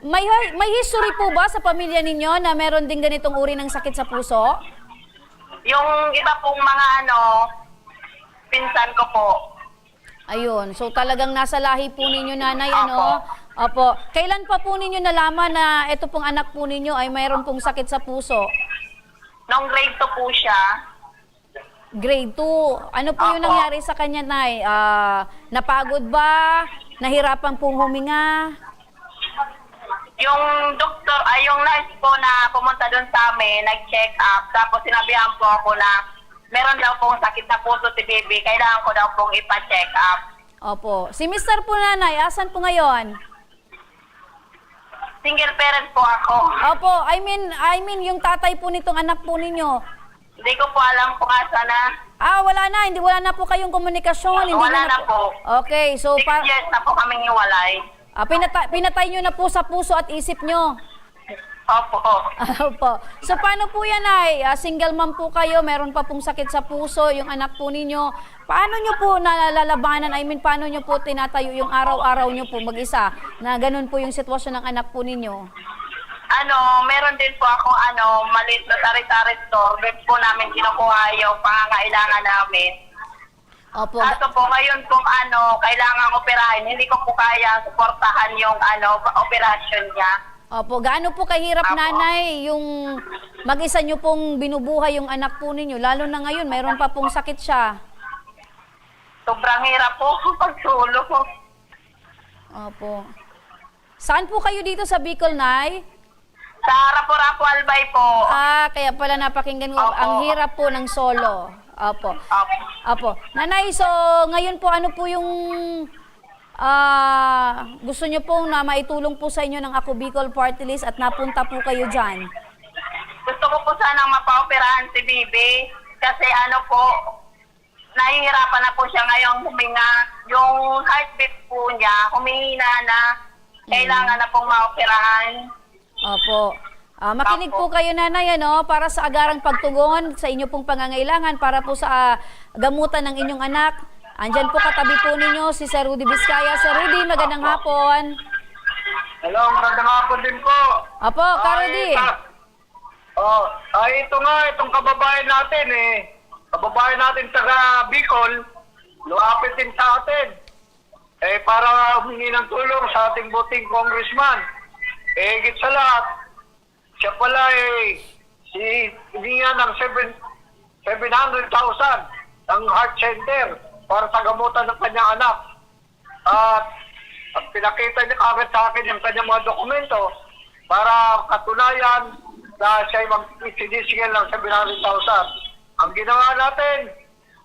may history po ba sa pamilya ninyo na meron din ganitong uri ng sakit sa puso? Yung iba pong mga pinsan ko po. Ayun. So, talagang nasa lahi po ninyo, Nanay, ano? Apo. Kailan pa po ninyo nalaman na ito pong anak po ninyo ay mayroon pong sakit sa puso? Nung grade 2 po siya. Grade 2. Ano po yung nangyari sa kanya, Nay? Napagod ba? Nahirapan pong huminga? Yung doktor, yung nurse po na pumunta doon sa amin, nag-check up. Tapos sinabihan po ako na meron daw pong sakit na puso si baby. Kailangan ko daw pong ipa-check up. Opo. Si Mr. po, Nanay, asan po ngayon? Single parent po ako. Opo. I mean, yung tatay po nitong anak po ninyo. Hindi ko po alam kung asa na. Wala na. Wala na po kayong komunikasyon. Wala na po. Okay. So, 6 years na po kaming hiwalay. Pinatay nyo na po sa puso at isip nyo. Opo. Opo. So, paano po yan, ay? Single mom po kayo, meron pa pong sakit sa puso, yung anak po ninyo. Paano nyo po nalalabanan? I mean, paano nyo po tinatayo yung araw-araw nyo po mag-isa na ganun po yung sitwasyon ng anak po ninyo? Meron din po ako, maliit na sari-sari store. Doon po namin kinukuha yung pangangailangan namin. Opo. Kaso po, ngayon kung kailangan operahin, hindi ko po kaya suportahan yung operasyon niya. Opo, gaano po kahirap, Nanay, yung mag-isa nyo pong binubuhay yung anak po ninyo? Lalo na ngayon, mayroon pa pong sakit siya. Sobrang hirap po pagsulong. Opo. Saan po kayo dito sa Bicol, Nay? Sa Rapo-Rapo Albay po. Kaya pala napakinggan ko. Ang hirap po ng solo. Opo. Opo. Nanay, so ngayon po, ano po yung gusto nyo pong na maitulong po sa inyo ng Ako Bicol Party List at napunta po kayo dyan? Gusto ko po sanang mapaoperahan si Bibi kasi nahihirapan na po siya ngayong huminga. Yung heartbeat po niya, humihina na. Kailangan na pong maoperahan. Opo. Makinig po kayo, Nanay, para sa agarang pagtugon sa inyo pong pangangailangan para po sa gamutan ng inyong anak. Andyan po katabi po ninyo si Sir Rudy Vizcaya. Sir Rudy, magandang hapon. Hello, magandang hapon din po. Opo, Rudy. Ito nga, itong kababayan natin kababayan natin taga Bicol, lumapit din sa atin. Para humingi ng tulong sa ating buting congressman. Higit sa lahat, siya pala hininga ng 700,000 ng heart center para sa gamutan ng kanyang anak. At pinakita niya kagad sa akin yung kanyang mga dokumento para katunayan na siya ay mag-sinisingil ng 700,000. Ang ginawa natin,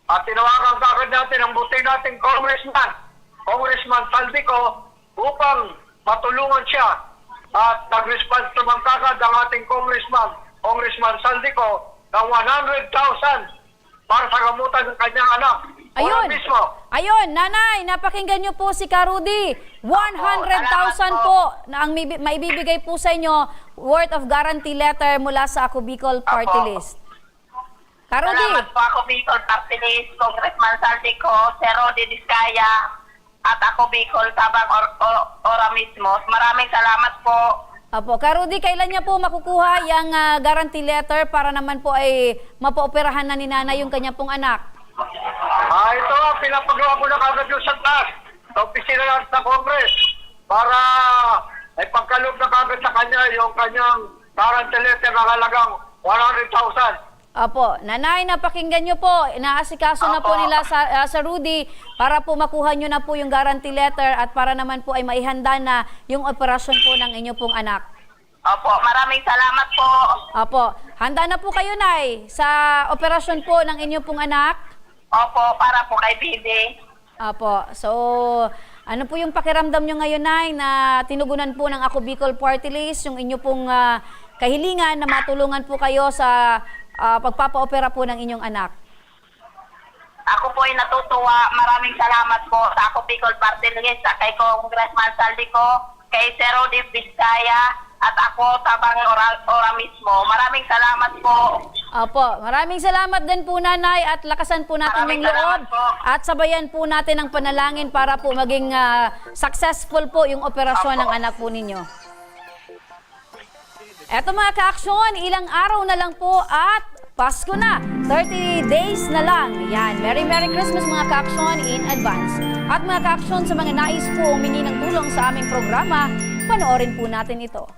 at tinawagan kagad natin ang buti nating Congressman Saldico, upang matulungan siya. At nag-response naman kagad ang ating Congressman Saldico ng 100,000 para sa gamutan ng kanyang anak. Ayun. Mismo. Ayun, nanay, napakinggan niyo po si Karudi. 100,000 po na ang maibibigay po sa inyo worth of guarantee letter mula sa Ako Bicol Party List. Karudi. Salamat po Ako Bicol Party List, Congressman Saldico, Sir Rodi Diskaya, at Ako Bicol Tabang Ora mismo. Maraming salamat po. Apo, Karudi, kailan niya po makukuha yung guarantee letter para naman po ay mapaoperahan na ni nanay yung kanya pong anak? Ito, pinapagawa ko na kagad yung sa taas, sa opisina ng Congress, para ay pagkaloob na kagad sa kanya yung kanyang guarantee letter na halagang 100,000. Apo, nanay, napakinggan nyo po. Inaasikaso na po nila sa Rudy para po makuha nyo na po yung guarantee letter at para naman po ay maihanda na yung operasyon po ng inyo pong anak. Opo, maraming salamat po. Apo, handa na po kayo, nay, sa operasyon po ng inyo pong anak? Opo, para po kay Bibi. Apo, so ano po yung pakiramdam nyo ngayon, nay, na tinugunan po ng Ako Bicol Party List yung inyo pong kahilingan na matulungan po kayo sa pagpapaopera po ng inyong anak? Ako po ay natutuwa. Maraming salamat po sa Ako Bicol Party List, kay Congressman Saldico, kay Sir Rodi Diskaya, at ako Tabang Ora mismo. Maraming salamat po. Opo, maraming salamat din po, nanay, at lakasan po natin yung loob at sabayan po natin ang panalangin para po maging successful po yung operasyon ng anak po ninyo. Eto mga ka-aksyon, ilang araw na lang po at Pasko na. 30 days na lang. Yan, Merry Christmas mga ka-aksyon in advance. At mga ka-aksyon, sa mga nais po humingi ng tulong sa aming programa, panoorin po natin ito.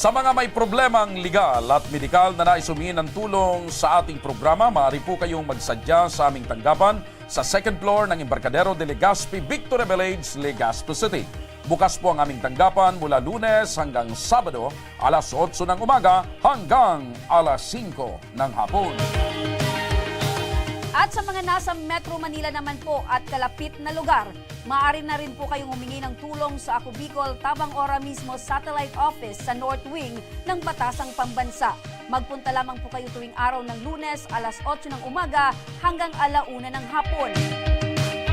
Sa mga may problemang legal at medikal na nais humingi ng tulong sa ating programa, maaari po kayong magsadya sa aming tanggapan sa second floor ng Embarcadero de Legazpi, Victoria Village, Legazpi City. Bukas po ang aming tanggapan mula Lunes hanggang Sabado, alas 8 ng umaga hanggang alas 5 ng hapon. At sa mga nasa Metro Manila naman po at kalapit na lugar, maaari na rin po kayong humingi ng tulong sa Ako Bicol Tabang Ora mismo Satellite Office sa North Wing ng Batasang Pambansa. Magpunta lamang po kayo tuwing araw ng Lunes, alas 8 ng umaga hanggang alauna ng hapon.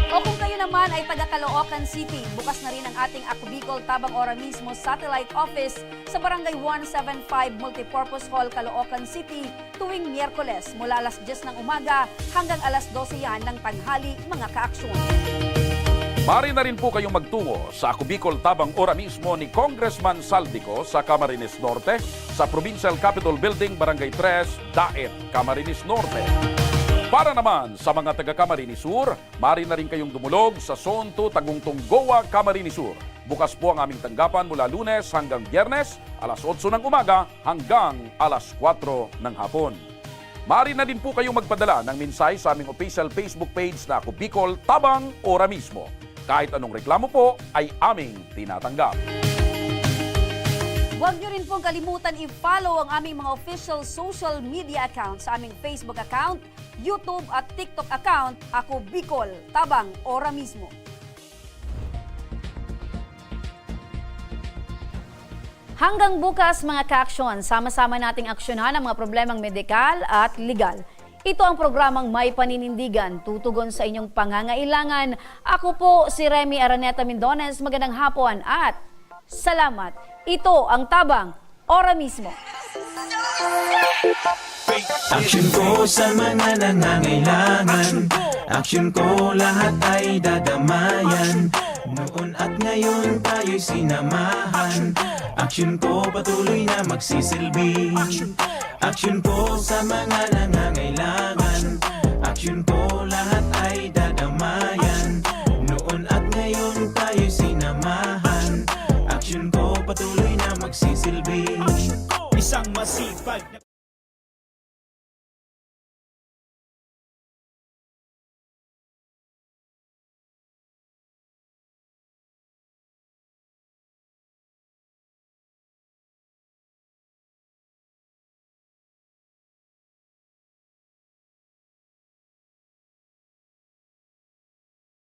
O kung kayo naman ay taga Caloocan City, bukas na rin ang ating Ako Bicol Tabang Ora mismo Satellite Office sa Barangay 175 Multipurpose Hall, Caloocan City tuwing Miyerkules mula alas 10 ng umaga hanggang alas 12 yan ng tanghali mga ka-aksyon. Maaari na rin po kayong magtungo sa Ako Bicol Tabang Ora mismo ni Congressman Saldico sa Camarines Norte sa Provincial Capitol Building, Barangay 3, Daet, Camarines Norte. Para naman sa mga taga Camarines Sur, maaari na rin kayong dumulog sa Zone 2 Tagungtong Goa, Camarines Sur. Bukas po ang aming tanggapan mula Lunes hanggang Biyernes, alas 8 ng umaga hanggang alas 4 ng hapon. Maaari na din po kayong magpadala ng mensahe sa aming official Facebook page na Ako Bicol Tabang Ora mismo. Kahit anong reklamo po ay aming tinatanggap. Huwag niyo rin pong kalimutan i-follow ang aming mga official social media accounts sa aming Facebook account, YouTube at TikTok account, Ako Bicol Tabang Ora mismo. Hanggang bukas mga ka-aksyon, sama-sama nating aksyonan ang mga problemang medikal at legal. Ito ang programang May Paninindigan, tutugon sa inyong pangangailangan. Ako po si Remy Araneta Mendones, magandang hapon at salamat. Ito ang Tabang Ora mismo. Aksyon ko sa mga nangangailangan. Aksyon ko lahat ay dadamayan. Noon at ngayon tayo'y sinamahan. Aksyon ko patuloy na magsisilbi. Aksyon ko sa mga nangangailangan. Aksyon ko lahat ay dadamayan. Noon at ngayon tayo'y sinamahan. Aksyon ko patuloy na magsisilbi. Isang masipag